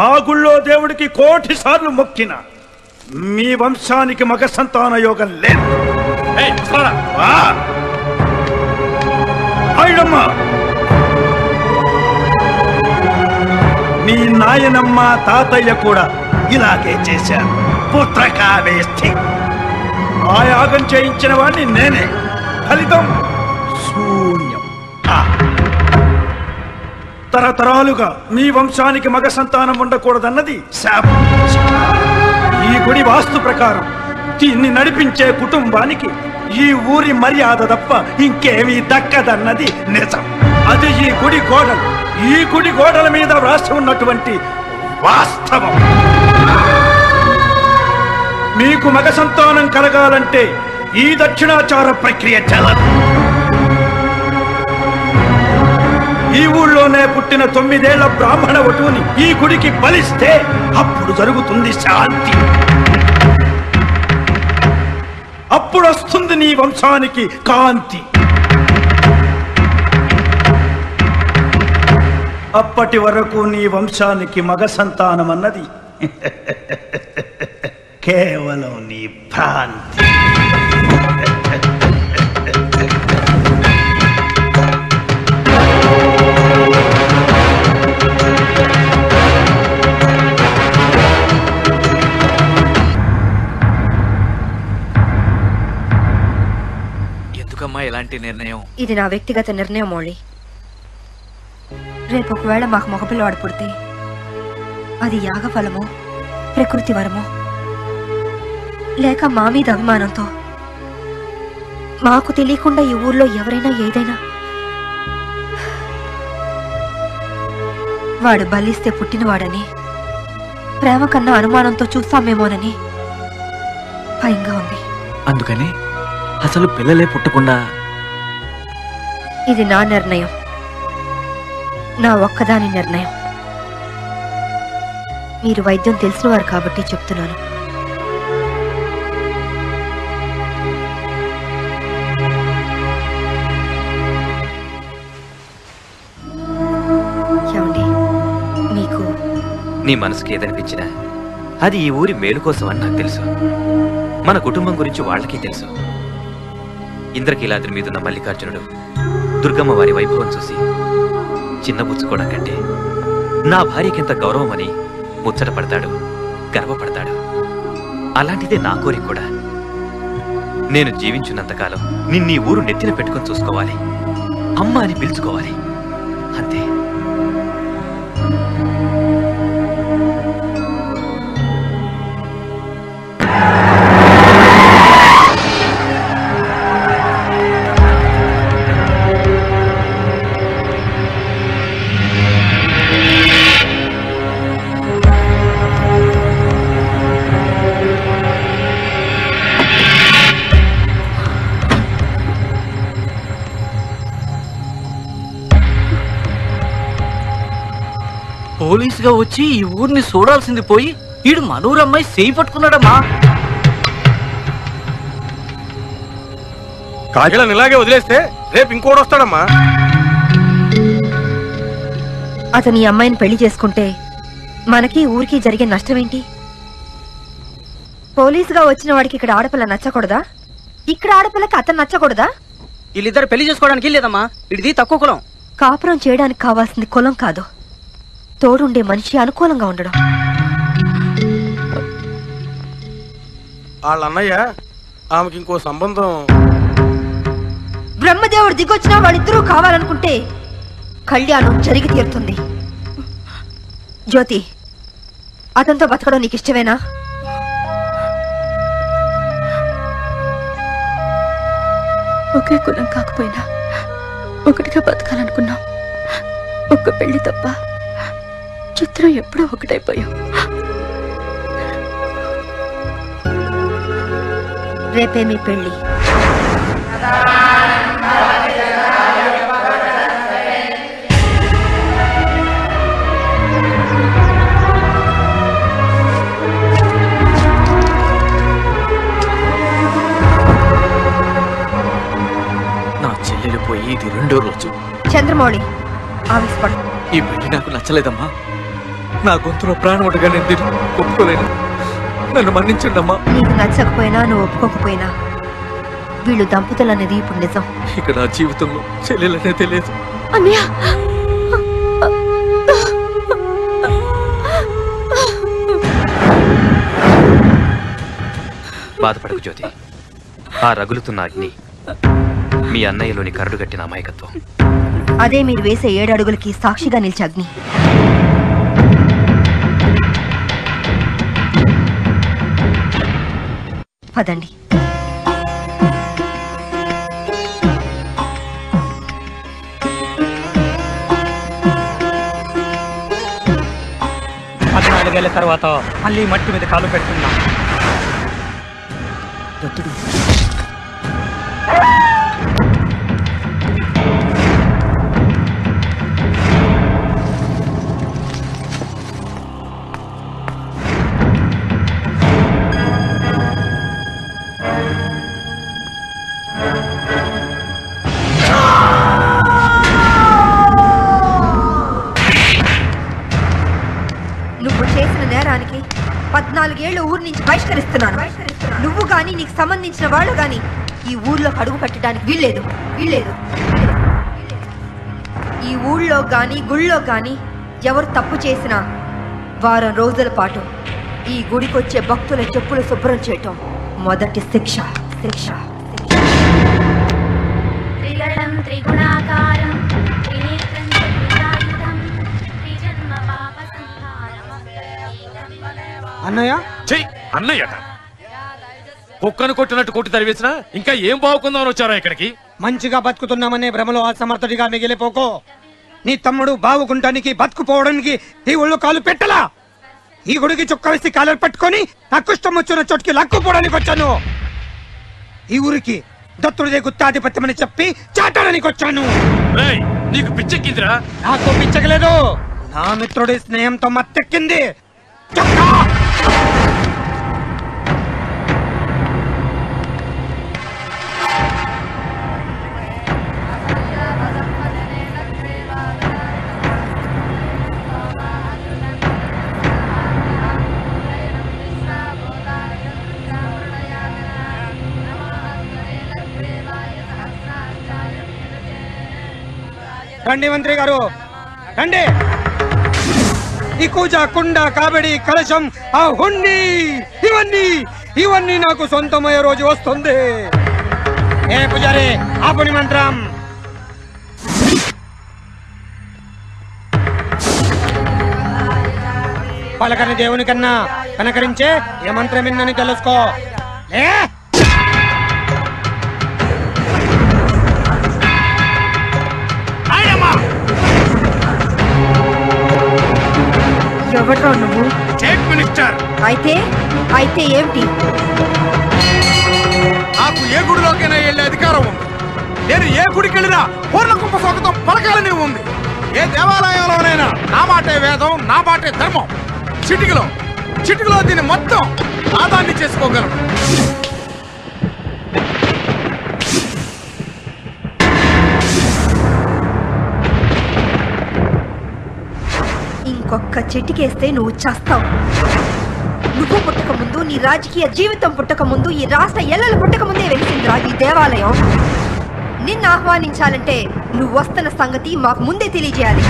ఆ గుళ్ళో దేవుడికి 1,000,000 సార్లు మొక్కిన మీ వంశానికి మగ సంతాన యోగం లేదు. మీ నాయనమ్మ తాతయ్య కూడా ఇలాగే చేశారు. పుత్రకామేష్టి ఆ యాగం చేయించిన వాడిని నేనే. ఫలితం శూన్యం. తరతరాలుగా మీ వంశానికి మగ సంతానం ఉండకూడదన్నది శాపం. ఈ గుడి వాస్తు ప్రకారం దీన్ని నడిపించే కుటుంబానికి ఈ ఊరి మర్యాద తప్ప ఇంకేమీ దక్కదన్నది నిజం. అది ఈ గుడి గోడలు, ఈ గుడి గోడల మీద వ్రాసి ఉన్నటువంటి వాస్తవం. మీకు మగ సంతానం కలగాలంటే ఈ దక్షిణాచార ప్రక్రియ చెల్లదు. ఈ ఊళ్ళోనే పుట్టిన 9 ఏళ్ల బ్రాహ్మణ వటువుని ఈ గుడికి బలిస్తే అప్పుడు జరుగుతుంది శాంతి. అప్పుడు వస్తుంది నీ వంశానికి కాంతి. అప్పటి వరకు నీ వంశానికి మగ సంతానం అన్నది కేవలం నీ భ్రాంతి. ఎందుకమ్మా ఇలాంటి నిర్ణయం? ఇది నా వ్యక్తిగత నిర్ణయం మౌళి. రేపు ఒకవేళ మాకు మగపిల్లవాడు పుడితే అది యాగఫలమో ప్రకృతి వరమో లేక మా మీద అభిమానంతో మాకు తెలియకుండా ఈ ఊర్లో ఎవరైనా ఏదైనా వాడు బలిస్తే పుట్టినవాడని ప్రేమ కన్నా అనుమానంతో చూస్తామేమోనని భయంగా ఉంది. అందుకని అసలు పిల్లలే పుట్టకుండా ఇది నా నిర్ణయం, నా ఒక్కదాని నిర్ణయం. మీరు వైద్యం తెలిసిన వారు కాబట్టి చెప్తున్నాను. మీకు నీ మనసుకి ఏదనిపించినా అది ఈ ఊరి మేలు కోసం అని నాకు తెలుసు. మన కుటుంబం గురించి వాళ్ళకి తెలుసు. ఇంద్రకీలాద్రి మీదున్న మల్లికార్జునుడు దుర్గమ్మ వారి వైభవం చూసి చిన్నబుచ్చుకోవడం కంటే నా భార్యకింత గౌరవమని ముచ్చట పడతాడు, గర్వపడతాడు. అలాంటిదే నా కోరిక కూడా. నేను జీవించున్నంతకాలం నిన్నీ ఊరు నెత్తిన పెట్టుకొని చూసుకోవాలి, అమ్మ అని పిలుచుకోవాలి, అంతే. పోలీసుగా వచ్చి ఈ ఊరిని చూడాల్సింది పోయి ఈడు మనూరు అమ్మాయి చేయి పట్టుకున్నాడమ్మా. కాజలను ఇలాగే వదిలేస్తే రేపు ఇంకోటి వస్తాడమ్మా. అతను ఈ అమ్మాయిని పెళ్లి చేసుకుంటే మనకి ఊరికి జరిగే నష్టం ఏంటి? పోలీసుగా వచ్చిన వాడికి ఇక్కడ ఆడపిల్ల నచ్చకూడదా? ఇక్కడ ఆడపిల్లకి అతను నచ్చకూడదా? వీళ్ళిద్దరు పెళ్లి చేసుకోవడానికి లేదమ్మా, ఇది తక్కువ కులం. కాపురం చేయడానికి కావాల్సింది కులం కాదు, తోడుండే మనిషి అనుకూలంగా ఉండడం. వాళ్ళ అన్నయ్య ఆమెకి ఇంకో సంబంధం. బ్రహ్మదేవుడు దిగొచ్చినా వాళ్ళిద్దరూ కావాలనుకుంటే కళ్యాణం జరిగి తీరుతుంది. జ్యోతి, అతనితో బతకడం నీకు ఇష్టమేనా? ఒకే కులం కాకపోయినా ఒకటిగా బతకాలనుకున్నాం. ఒక్క పెళ్లి తప్ప చిత్రం ఎప్పుడో ఒకటైపోయాం. రేపే మీ పెళ్లి. పోయి ఇది 2వ రోజు. చంద్రమౌళి ఆవేశపడు. ఈ పెళ్లి నాకు నచ్చలేదమ్మా. నా గొంతులో ప్రాణం ఉండగా నేను దీన్ని ఒప్పుకోలేను. నన్ను మన్నించండి అమ్మా. నీకు నచ్చకపోయినా నువ్వు ఒప్పుకోకపోయినా వీళ్ళు దంపతులు అనేది ఇప్పుడు నిజం. ఇక నా జీవితంలో చెల్లెలనే తెలియదు. అన్నయ్య బాధపడకు జ్యోతి. ఆ రగులుతున్న అగ్ని మీ అన్నయ్యలోని కరడు కట్టిన అమాయకత్వం. అదే మీరు వేసే 7 అడుగులకి సాక్షిగా నిలిచే అగ్ని. పదండి. ఏళ్ళ తర్వాత మళ్ళీ మట్టి మీద కాలు పెడుతున్నా. దత్తుడు నువ్వు చేసిన నేరానికి 14 ఏళ్ళు ఊరు నుంచి బహిష్కరిస్తున్నాను. నువ్వు గాని నీకు సంబంధించిన వాళ్ళు గాని ఈ ఊర్లో అడుగు పెట్టడానికి వీల్లేదు. ఈ ఊళ్ళో గాని గుళ్ళో గాని ఎవరు తప్పు చేసినా వారం రోజుల పాటు ఈ గుడికొచ్చే భక్తుల చెప్పులు శుభ్రం చేయటం మొదటి శిక్ష. అన్నయ్య అన్నయ్యట కుక్కను కొట్టినట్టు కొట్టి తరివేసినా ఇంకా ఏం బాగుకుందామని వచ్చారా ఇక్కడికి? మంచిగా బతుకుతున్నామనే భ్రమలో అసమర్థుడిగా మిగిలిపోకో. నీ తమ్ముడు బావుకుంటానికి బతుకుపోవడానికి ఈ ఒళ్ళు కాలు పెట్టలా. ఈ గుడికి చుక్క వేసి కాలర్ పట్టుకొని నాకు ఇష్టం వచ్చిన చోటుకి లక్కుపోవడానికి వచ్చాను. ఈ ఊరికి దత్తుడిదే గుత్తాధిపత్యమని చెప్పి చాటడానికి వచ్చాను. నీకు పిచ్చెక్కిందిరా? నాకు పిచ్చకలేదు. నా మిత్రుడి స్నేహంతో మత్తెక్కింది. రండి మంత్రి గారు రండి. ఈ కూజ కుండ కాబడి కలశం ఆ హుండి ఇవన్నీ నాకు సొంతమయ్యే రోజు వస్తుంది. ఏ పూజారి ఆపుని మంత్రం. పలకని దేవుని కన్నా కనకరించే ఏ మంత్రం విన్నని తెలుసుకో. ఎవడ్రా నువ్వు? State minister. అయితే ఏమిటి? నాకు ఏ గుడిలోకైనా వెళ్ళే అధికారం ఉంది. నేను ఏ గుడికి వెళ్ళినా పూర్ణ కుంభ స్వాగతం పలకాలని ఉంది. ఏ దేవాలయంలోనైనా నా మాటే వేదం, నా మాటే ధర్మం. చిటికలో దీన్ని మొత్తం ఆదాన్ని చేసుకోగలను. ఇంకొక్క చిటికేస్తే నువ్వు చేస్తావు. నువ్వు పుట్టక ముందు, నీ రాజకీయ జీవితం పుట్టక ముందు, ఈ రాష్ట్ర ఎల్లలు పుట్టక ముందే వెలిసిందిరా ఈ దేవాలయం. నిన్ను ఆహ్వానించాలంటే నువ్వు వస్తున్న సంగతి మాకు ముందే తెలియజేయాలి.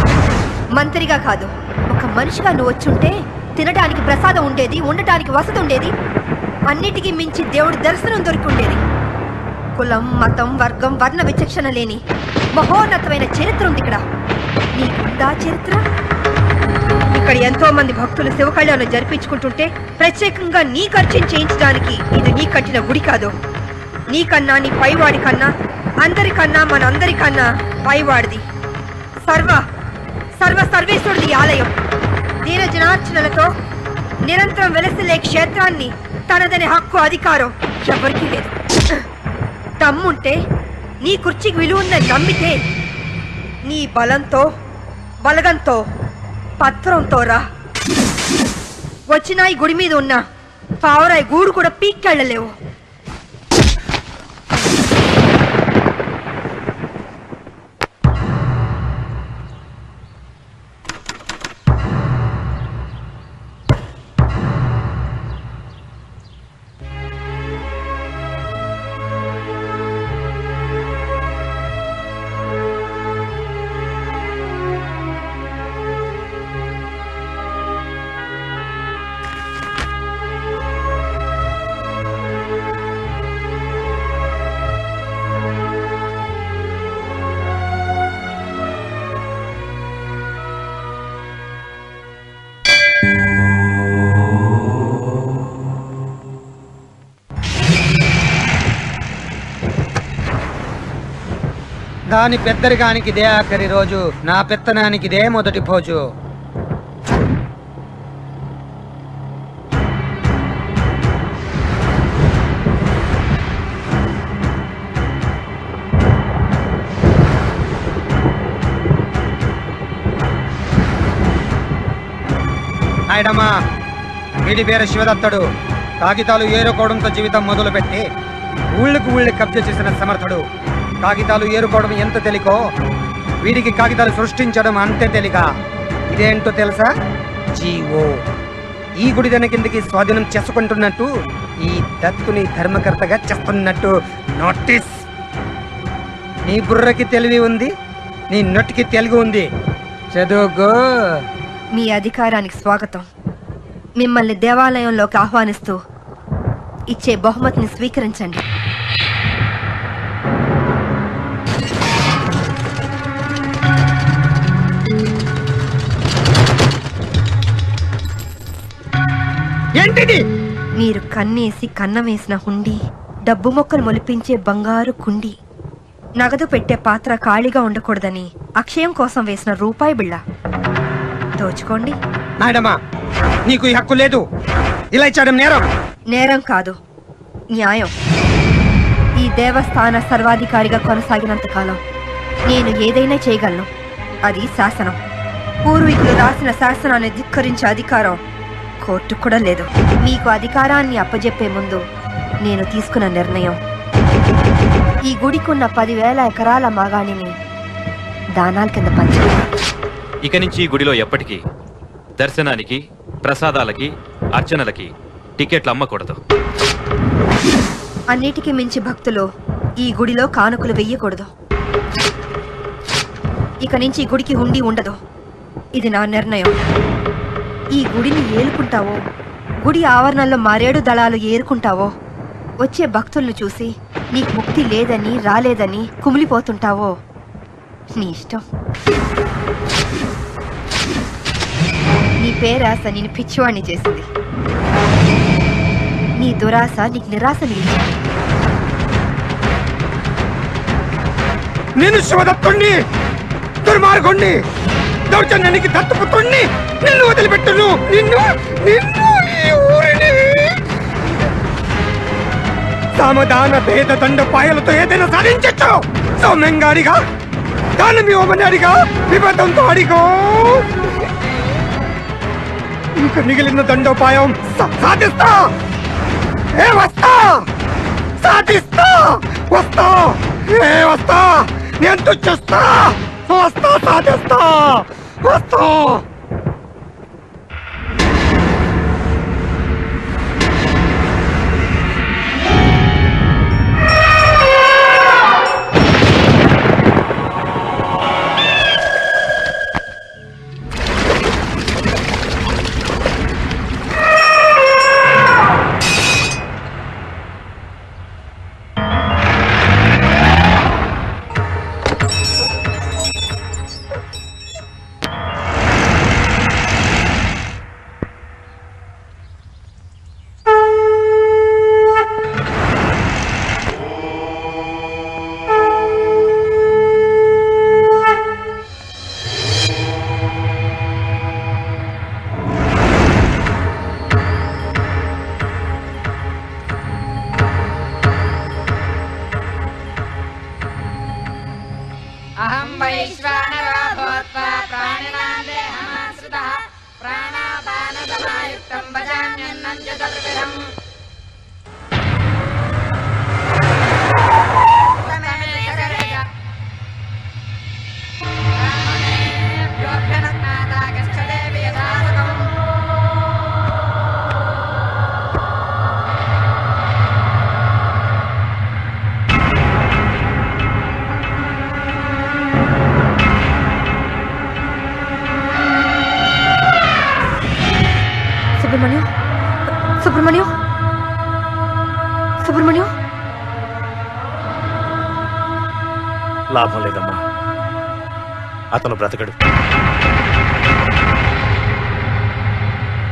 మంత్రిగా కాదు, ఒక మనిషిగా నువ్వు వచ్చుంటే తినడానికి ప్రసాదం ఉండేది, ఉండటానికి వసతి ఉండేది, అన్నిటికీ మించి దేవుడి దర్శనం దొరికి ఉండేది. కులం, మతం, వర్గం, వర్ణ విచక్షణ లేని మహోన్నతమైన చరిత్ర ఉంది ఇక్కడ. నీకుందా చరిత్ర? ఇక్కడ ఎంతో మంది భక్తులు శివ కళ్యాణం జరిపించుకుంటుంటే ప్రత్యేకంగా నీ ఖర్చుని చేయించడానికి ఇది నీ కట్టిన గుడి కాదు. నీకన్నా, నీ పైవాడి కన్నా, అందరికన్నా, మనందరికన్నా పైవాడిది. సర్వేశ్వరుడి ఆలయం. దీన జనార్చనలతో నిరంతరం వెలసిల్లే క్షేత్రాన్ని తనదనే హక్కు, అధికారం ఎవరికీ లేదు. దమ్ముంటే, నీ కుర్చీకి విలువ ఉందని నమ్మితే నీ బలంతో, బలగంతో, పత్రంతో రా. వచ్చినా ఈ గుడి మీద ఉన్న పావురాయి గూడు కూడా పీక్కెళ్ళలేవు. దాని పెద్దరికానికి ఇదే ఆఖరి రోజు, నా పెత్తనానికి ఇదే మొదటి భోజు. ఆయడమ్మా, వీడి పేరు శివదత్తుడు. కాగితాలు ఏరుకోవడంతో జీవితం మొదలుపెట్టి ఊళ్ళకు కబ్జా చేసిన సమర్థుడు. కాగితాలు ఏరుకోవడం ఎంత తెలికో వీడికి కాగితాలు సృష్టించడం అంతే తెలిక. ఇదేంటో తెలుసా? జీవో. ఈ గుడిదన కిందకి స్వాధీనం చేసుకుంటున్నట్టు, ఈ దత్తుని ధర్మకర్తగా చేస్తున్నట్టు నోటీస్. నీ బుర్రకి తెలివి ఉంది, నీ నొట్టికి తెలుగు ఉంది. చదువుకో. మీ అధికారానికి స్వాగతం. మిమ్మల్ని దేవాలయంలోకి ఆహ్వానిస్తూ ఇచ్చే బహుమతిని స్వీకరించండి. ఏంటిది? మీరు కన్నేసి కన్నం వేసిన హుండీ, డబ్బు మొక్కలు మొలిపించే బంగారు కుండి, నగదు పెట్టే పాత్ర ఖాళీగా ఉండకూడదని అక్షయం కోసం వేసిన రూపాయి బిళ్ళ. దోచుకోండి. మేడమా, నీకు ఈ హక్కు లేదు. ఇలా ఇచ్చడం నేరం. నేరం కాదు, న్యాయం. ఈ దేవస్థాన సర్వాధికారిగా కొనసాగినంత కాలం నేను ఏదైనా చేయగలను. అది శాసనం. పూర్వీకులు రాసిన శాసనాన్ని ధిక్కరించే అధికారం కోర్టు కూడా లేదు. మీకు అధికారాన్ని అప్పజెప్పే ముందు నేను తీసుకున్న నిర్ణయం, ఈ గుడికున్న 10,000 ఎకరాల మాగాణిని దానాల కింద పంచాలి. ఇక నుంచి ఈ గుడిలో ఎప్పటికీ దర్శనానికి, ప్రసాదాలకి, అర్చనలకి టికెట్లు అమ్మకూడదు. అన్నిటికీ మించి భక్తులు ఈ గుడిలో కానుకలు వెయ్యకూడదు. ఇక నుంచి ఈ గుడికి హుండీ ఉండదు. ఇది నా నిర్ణయం. ఈ గుడిని ఏలుకుంటావో, గుడి ఆవరణలో మారేడు దళాలు ఏరుకుంటావో, వచ్చే భక్తులను చూసి నీకు ముక్తి లేదని, రాలేదని కుమిలిపోతుంటావో నీ ఇష్టం. నీ పేరాశ నేను పిచ్చివాణ్ణి చేసింది. నీ దురాశ నీకు నిరాశ మిగిలింది. నేను శివదత్తుణ్ణి, దుర్మార్గుణ్ణి, దౌర్జన్యానికి దత్తుపుత్రుణ్ణి. నిన్ను వదిలిపెట్టును. నిన్ను ఈ ఊరిని సామధాన భేద దండపాయలతో ఏదైనా సాధించచ్చు. సౌమ్యంగా అడిగా, దాని ఓమని విపదంతో అడిగో. ఇంకా మిగిలిన దండోపాయం సాధిస్తా. వస్తా, సాధిస్తా. వస్తా, వస్తా. నేను చూస్తా. వస్తా, సాధిస్తా. వస్తా. సుబ్రహ్మణ్యం, లాభం లేదమ్మా, అతను బ్రతకడు.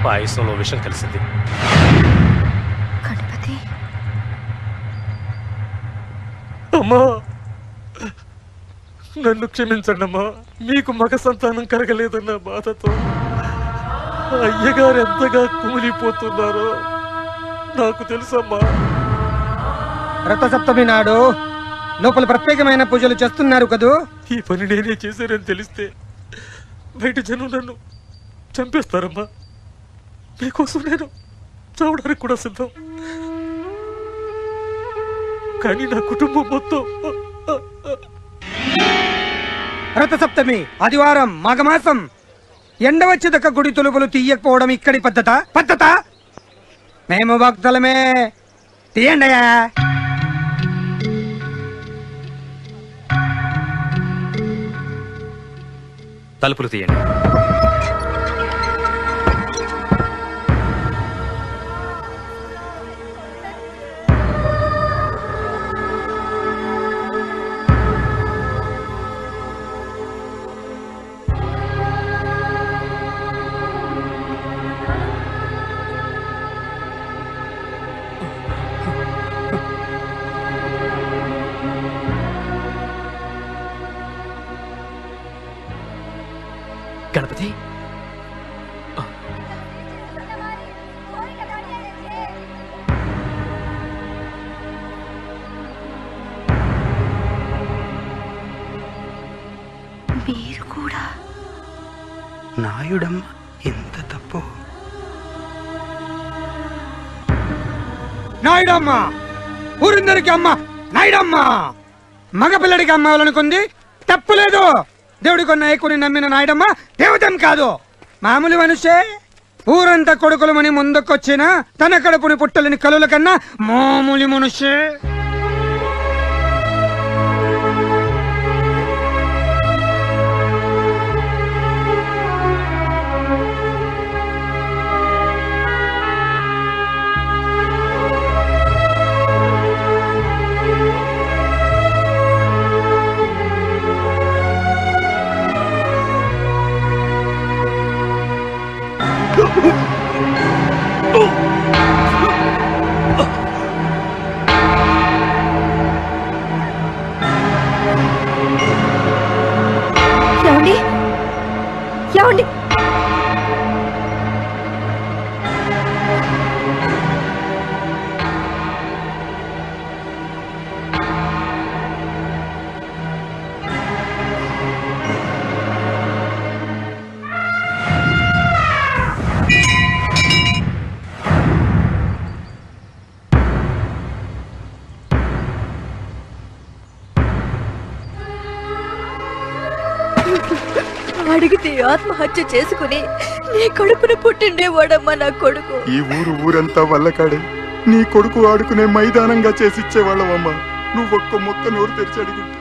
పాయసంలో విషం కలిసింది. గణపతి, అమ్మా నన్ను క్షమించండమ్మా. మీకు మగ సంతానం కలగలేదన్న బాధతో అయ్యగారు ఎంతగా కూలిపోతున్నారో నాకు తెలుసమ్మా. రథసప్తమి నాడు లోపల ప్రత్యేకమైన పూజలు చేస్తున్నారు కదూ? ఈ పని నేనే చేశానని తెలిస్తే బయట జనం నన్ను చంపేస్తారమ్మా. మీకోసం నేను చావడానికి కూడా సిద్ధం. కానీ నా కుటుంబం మొత్తం రథసప్తమి ఆదివారం మాఘమాసం ఎండ వచ్చేదక్క గుడి తలుపులు తీయకపోవడం ఇక్కడి పద్ధత? మేము భక్తులమే, తీయండియా. తలుపులు తీయండి. గణపతి, మీరు కూడా నాయుడమ్మ ఎంత తప్పు. నాయుడమ్మ ఊరిందరికి అమ్మ నాయుడమ్మ. మగపిల్లడికి అమ్మాలనుకుంది తప్పులేదు. దేవుడి కొన్న ఏకుని నమ్మిన నాయుడమ్మ దేవతం కాదు, మామూలు మనిషే. ఊరంతా కొడుకులమని ముందుకొచ్చిన తన కడుపుని పుట్టలేని కలుల కన్నా మామూలు మనిషే. ఏమండి? అడిగితే ఆత్మహత్య చేసుకుని నీ కడుపున పుట్టిండేవాడమ్మా నా కొడుకు. ఈ ఊరంతా వల్లకాడే నీ కొడుకు ఆడుకునే మైదానంగా చేసిచ్చేవాళ్ళవమ్మా. నువ్వు ఒక్క మొక్క నోరు తెరిచి అడిగింది.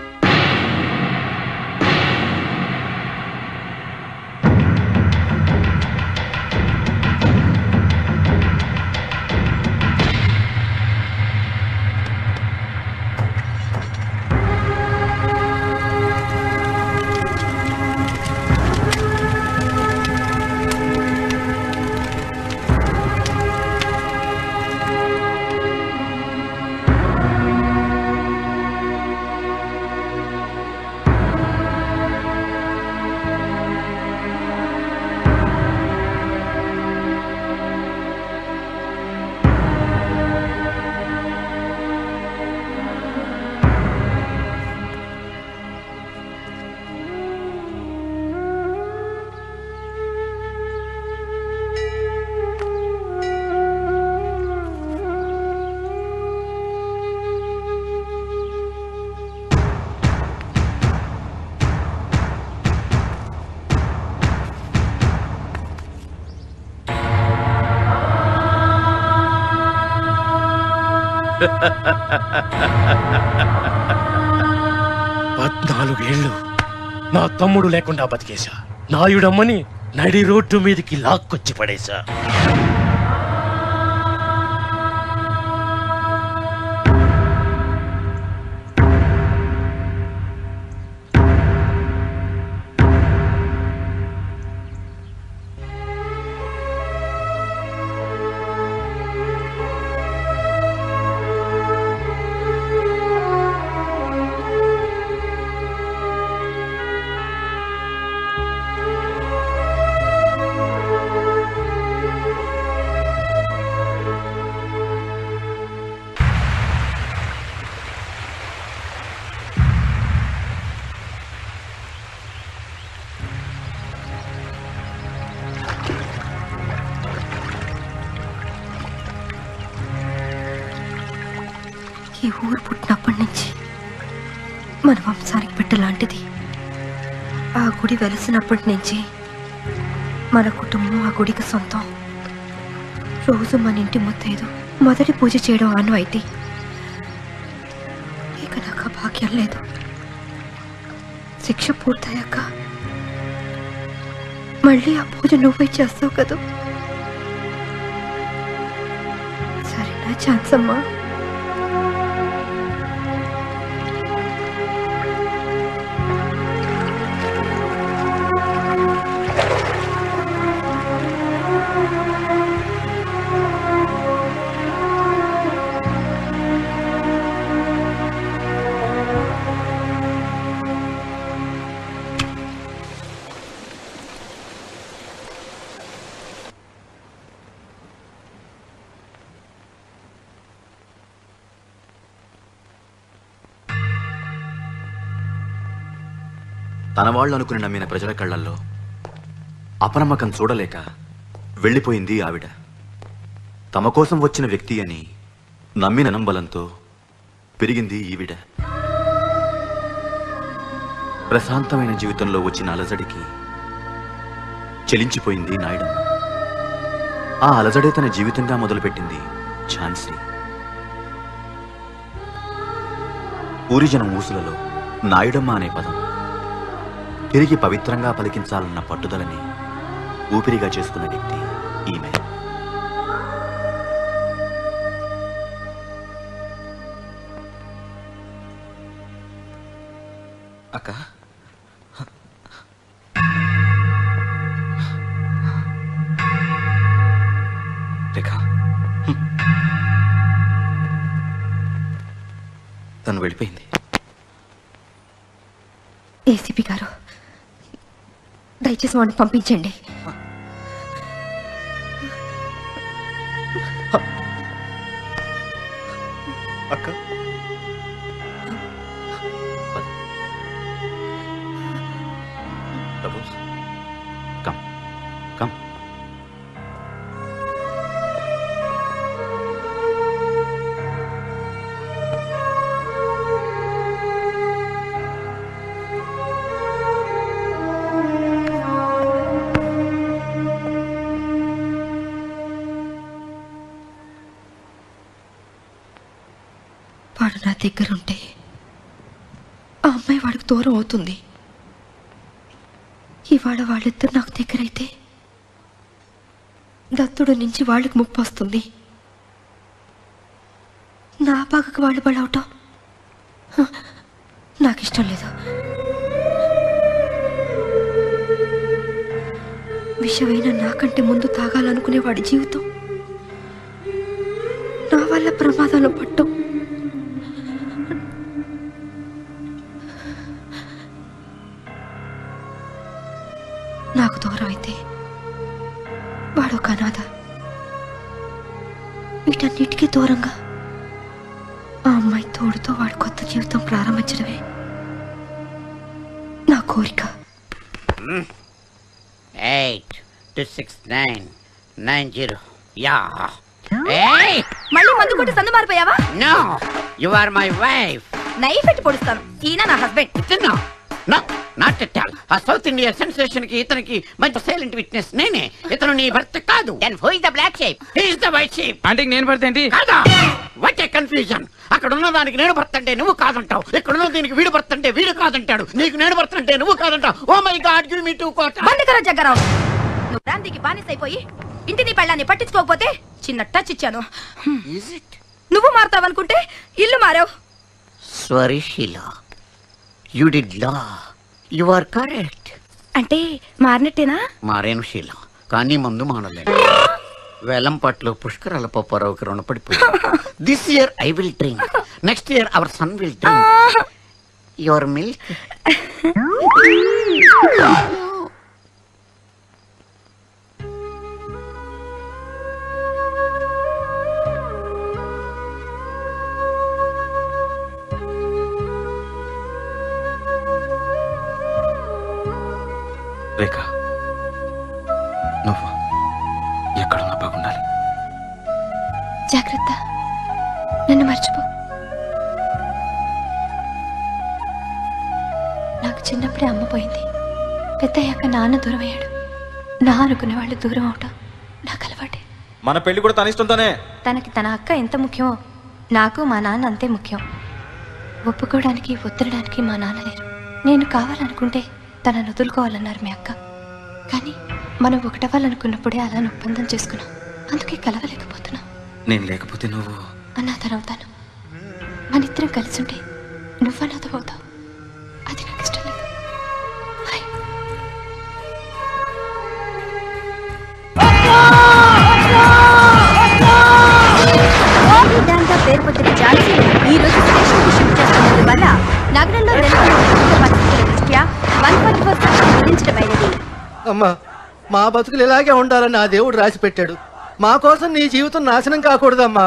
పద్నాలుగేళ్ళు నా తమ్ముడు లేకుండా బతికేశా. నాయుడమ్మని నడి రోడ్డు మీదకి లాక్కొచ్చి పడేశా. ఈ ఊరు పుట్టినప్పటి నుంచి మన వంశానికి పెట్టలాంటిది. ఆ గుడి వెలిసినప్పటి నుంచి మన కుటుంబం ఆ గుడికి సొంతం. రోజు మన ఇంటి ముత్తైదు మొదటి పూజ చేయడం ఆనవాయితీ. ఇక నాకు ఆ భాగ్యం లేదు. శిక్ష పూర్తయ్యాక మళ్ళీ ఆ పూజ నువ్వే చేస్తావు కదా. సరేనా ఛాన్స్ అమ్మా? తన వాళ్ళు అనుకుని నమ్మిన ప్రజల కళ్ళల్లో అపనమ్మకం చూడలేక వెళ్ళిపోయింది ఆవిడ. తమ కోసం వచ్చిన వ్యక్తి అని నమ్మిన నంబలంతో పెరిగింది ఈవిడ. ప్రశాంతమైన జీవితంలో వచ్చిన అలజడికి చెలించిపోయింది నాయుడమ్మ. ఆ అలజడే తన జీవితంగా మొదలుపెట్టింది ఝాన్సీ. ఊరిజనం ఊసులలో నాయుడమ్మ అనే పదం తిరిగి పవిత్రంగా పలికించాలన్న పట్టుదలని ఊపిరిగా చేసుకున్న వ్యక్తి ఈమె. అక్క, రేఖ, తను వెళ్ళిపోయింది. ఏసీపీ గారు, దయచేసి వాడిని పంపించండి. అక్క, కమ్ కమ్. వాడు నా దగ్గరుంటే ఆ అమ్మాయి వాడికి దూరం అవుతుంది. ఇవాళ వాళ్ళిద్దరు నాకు దగ్గరైతే దత్తుడు నుంచి వాళ్ళకి ముప్పు వస్తుంది. నా పగకు వాళ్ళు బలవటం నాకు ఇష్టం లేదు. విషమైన నాకంటే ముందు తాగాలనుకునే వాడి జీవితం నా వల్ల ప్రమాదాలు పట్టం. నాకు దూరం అయితే వాడు ఒక అనాథ. వీటన్నిటికీ దూరంగా ఆ అమ్మాయి తోడుతో వాడు కొత్త జీవితం ప్రారంభించడమే నా కోరిక. 826990. యా. మళ్ళీ మందు కొట్టి సందు మారిపోయావా? No, you are my wife. Knife పెట్టి పొడుస్తాను. ఈయన నా husband. No no, not at all. ఆ సౌత్ ఇండియా సెన్సేషన్ కి ఇతనికి మంచి సైలెంట్ విట్నెస్ నేనే. ఇతను నీ భర్త కాదు. Then who is the black sheep? He is the white sheep. అంటే నేను భర్త ఏంటి? కాదా? What a confusion. అక్కడ ఉన్న దానికి నేను భర్త అంటే నువ్వు కాదంటావు. ఇక్కడ ఉన్న దీనికి వీడు భర్త అంటే వీడు కాదంటాడు. నీకు నేను భర్త అంటే నువ్వు కాదంటావు. Oh my god, give me 2 quarters. బందికర జగ్గరావు, నువ్వు బ్రాంతికి బానిసైపోయి ఇంటిని పెళ్ళాన్ని పట్టించుకోకపోతే చిన్న టచ్ ఇచ్చాను. నువ్వు మారుతావనుకుంటే ఇల్లు మారావు. Sorry Sheela, you did law. You are correct. అంటే మారినట్టేనా? మారేను షీలా, కానీ మందు మానలేదు. వేలంపాట్లో పుష్కరాల పప్పారావుకి రుణపడిపోయింది. This year I will drink, next year our son will drink your milk. Rekha, నువ్వు ఎక్కడున్నా బాగుండాలి. జాగ్రత్త, నన్ను మర్చిపో. చిన్నప్పుడే అమ్మ పోయింది. పెద్దయ్యాక నాన్న దూరం అయ్యాడు. నా అనుకునే వాళ్ళు దూరం అవటం నాకు అలవాటే. మన పెళ్లి కూడా తన ఇష్టంతోనే. తనకి తన అక్క ఎంత ముఖ్యమో నాకు మా నాన్న అంతే ముఖ్యం. ఒప్పుకోవడానికి ఒత్తడానికి మా నాన్న లేరు. నేను కావాలనుకుంటే తనను వదులుకోవాలన్నారు మీ అక్క. కానీ మనం ఒకటవ్వాలనుకున్నప్పుడే అలా ఒప్పందం చేసుకున్నాం. అందుకే కలవలేకపోతున్నాం. నేను లేకపోతే నువ్వు అనాథనవుతాను. మన ఇద్దరం కలిసి ఉంటే నువ్వు అనాథమవుతావు. అది నాకు ఇష్టం లేదు. దాంతో పేరు పొందిన ఝాన్సీ ఈ రోజు స్టేషన్కి షిఫ్ట్ చేస్తున్నందువల్ల నగరంలో పరిస్థితుల దృష్ట్యా 144 విధించడమైనది. అమ్మా, మా బతుకులు ఇలాగే ఉండాలని ఆ దేవుడు రాసి పెట్టాడు. మా కోసం నీ జీవితం నాశనం కాకూడదమ్మా.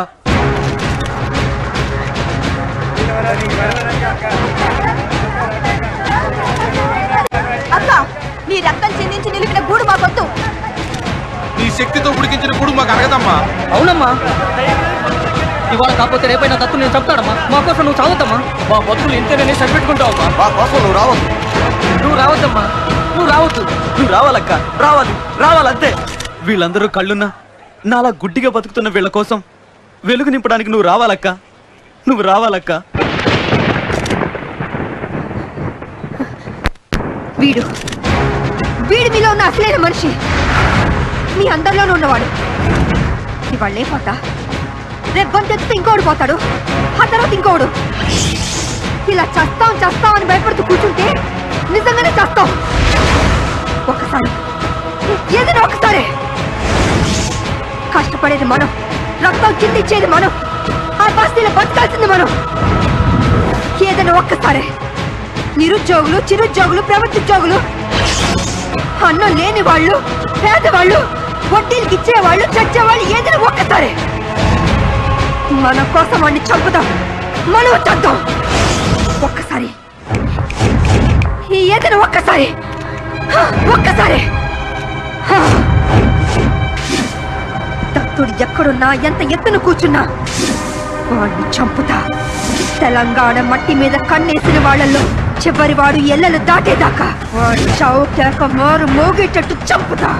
అక్క, నీ రక్తం చిందించి నిలిపిన గూడు మా పొత్తు. నీ శక్తితో ఉడికించిన గూడు మాకు అరగదమ్మా. అవునమ్మా, ఇవాళ కాకపోతే రేపైనా దత్తు నేను చెప్తాడమ్మా. మా కోసం నువ్వు చావద్దమ్మా. మా బతుకులు ఇంతేనే సరిపెట్టుకుంటావమ్మా. మా కోసం నువ్వు రావద్దు. నువ్వు రావద్దమ్మా, నువ్వు రావద్దు. నువ్వు రావాలక్క, రావాలంతే. వీళ్ళందరూ కళ్ళున్నా నాలా గుడ్డిగా బతుకుతున్న వీళ్ళ కోసం వెలుగు నింపడానికి నువ్వు రావాలక్క. వీడు మీలో ఉన్న అసలైన మనిషి, మీ అందరిలోనూ ఉన్నవాడు. ఇవాళ్ళే పోతా, రేపు గొంతెత్తితే ఇంకోడు పోతాడు, ఆ తర్వాత ఇంకోడు. ఇలా చస్తాం అని భయపడుతూ కూర్చుంటే నిజంగానే చస్తాం. ఒకసారి ఏదైనా ఒకసారి కష్టపడేది మనం, రక్తం చిందించేది మనం, ఆ బస్తీలో బతకాల్సింది మనం. ఏదైనా ఒక్కసారి నిరుద్యోగులు, చిరుద్యోగులు, ప్రభుత్వ ఉద్యోగులు, అన్నం లేని వాళ్ళు, పేదవాళ్ళు, వడ్డీలకి ఇచ్చేవాళ్ళు, చచ్చేవాళ్ళు, ఏదైనా ఒక్కసారి మన కోసం వాడిని చంపుదాం, మనం చద్దాం. ఒక్కసారి ఏదైనా ఒక్కసారి దత్తుడు ఎక్కడున్నా, ఎంత ఎత్తున కూర్చున్నా వాడిని చంపుతా. తెలంగాణ మట్టి మీద కన్నేసిన వాళ్ళల్లో చివరి వాడు ఎల్లలు దాటేదాకా వాడి చావు కేక మారు మోగేటట్టు చంపుతా.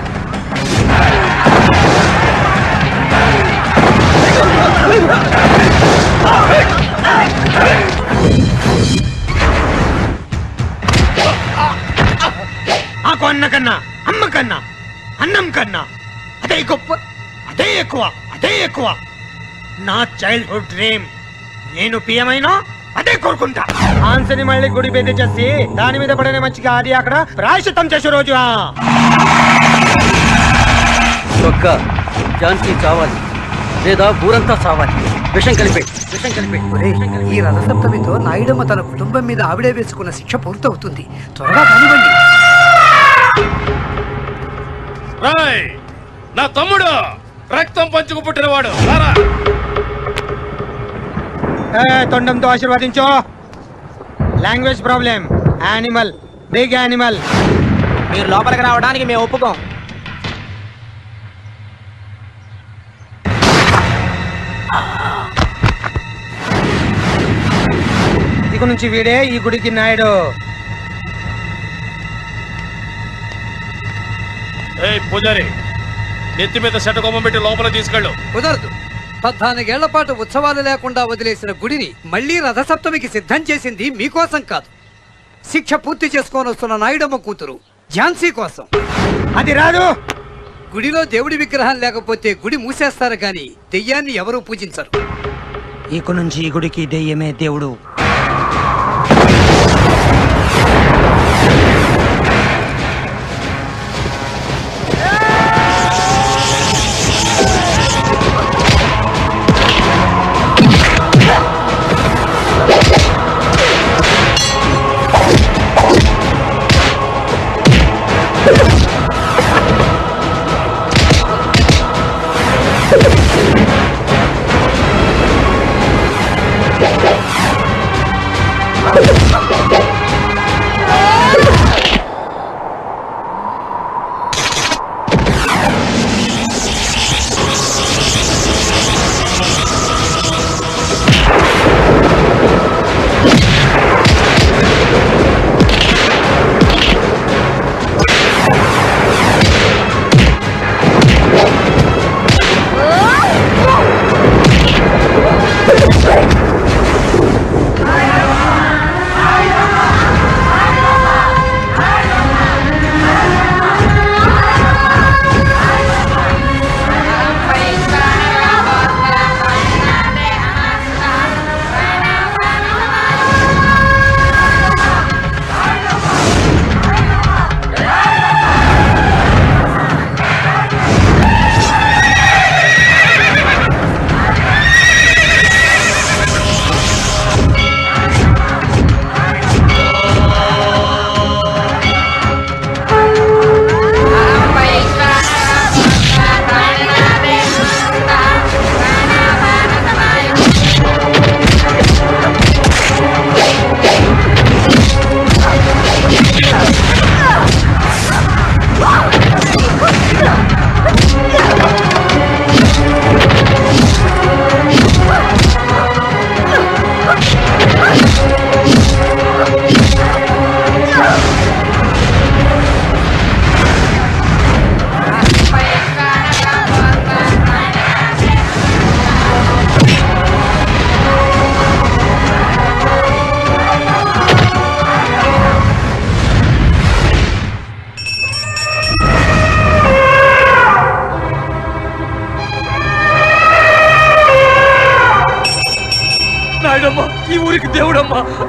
ఆకు అన్న కన్నా, అమ్మ కన్నా, అన్నం కన్నా అదే గొప్ప, అదే ఎక్కువ. నా చైల్డ్హుడ్ డ్రీమ్. నేను పియమైనా అదే కోరుకుంటా. ఆన్సని మళ్ళీ గుడి పెద్ద చేసి దాని మీద పడిన మంచిగా అది అక్కడ ప్రాయశ్చిత్తం చేసే రోజు. ఝాన్సీ చావాలి లేదా ఊరంతా చావాలి. విషం కలిపే. ఈ రథసప్తమితో నాయుడమ్మ తన కుటుంబం మీద ఆవిడే వేసుకున్న శిక్ష పూర్తవుతుంది. త్వరగా కానివ్వండి. నా తమ్ముడు రక్తం పంచుకు పుట్టినవాడు. తొండంతో ఆశీర్వదించో. Language problem. Animal, big animal. మీరు లోపలికి రావడానికి మేము ఒప్పుకోం. ఇక నుంచి వీడే ఈ గుడికి నాయుడు. పూజారి, నెత్తి మీద శటకోమం పెట్టి లోపల తీసుకెళ్ళు. కుదరదు. 14 ఏళ్ల పాటు ఉత్సవాలు లేకుండా వదిలేసిన గుడిని మళ్లీ రథసప్తమికి సిద్ధం చేసింది మీకోసం కాదు, శిక్ష పూర్తి చేసుకొని వస్తున్న నాయుడమ్మ కూతురు ఝాన్సీ కోసం. అది రాదు. గుడిలో దేవుడి విగ్రహం లేకపోతే గుడి మూసేస్తారు గాని దెయ్యాన్ని ఎవరూ పూజించరు. ఇక నుంచి ఈ గుడికి దెయ్యమే దేవుడు.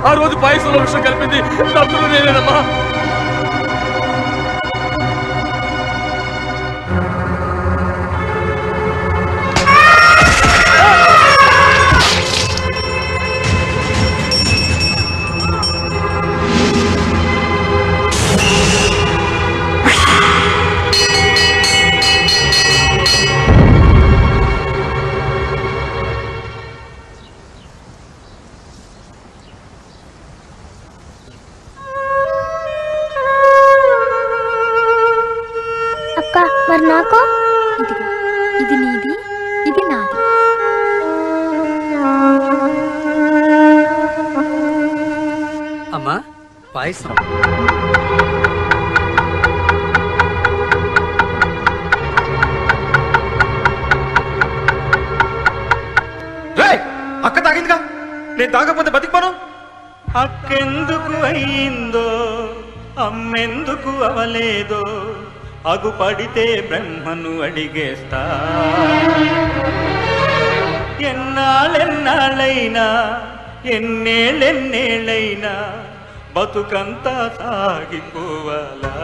ఆ రోజు పాయసంలో విషయం కలిపింది దత్తుడు నేనేనమ్మా. మరి నాకు ఇది నీది, ఇది నాది. అమ్మా పాయసం. అక్క తాగిందిగా, నేను తాగకపోతే బతికిపోను. అక్కెందుకు అయిందో అమ్మెందుకు అవలేదో అగుపడితే బ్రహ్మను అడిగేస్తా. ఎన్నాళ్ళెన్నాళ్ళైనా ఎన్నేళ్ళెన్నేళ్ళైనా బతుకంతా సాగిపోవాలా.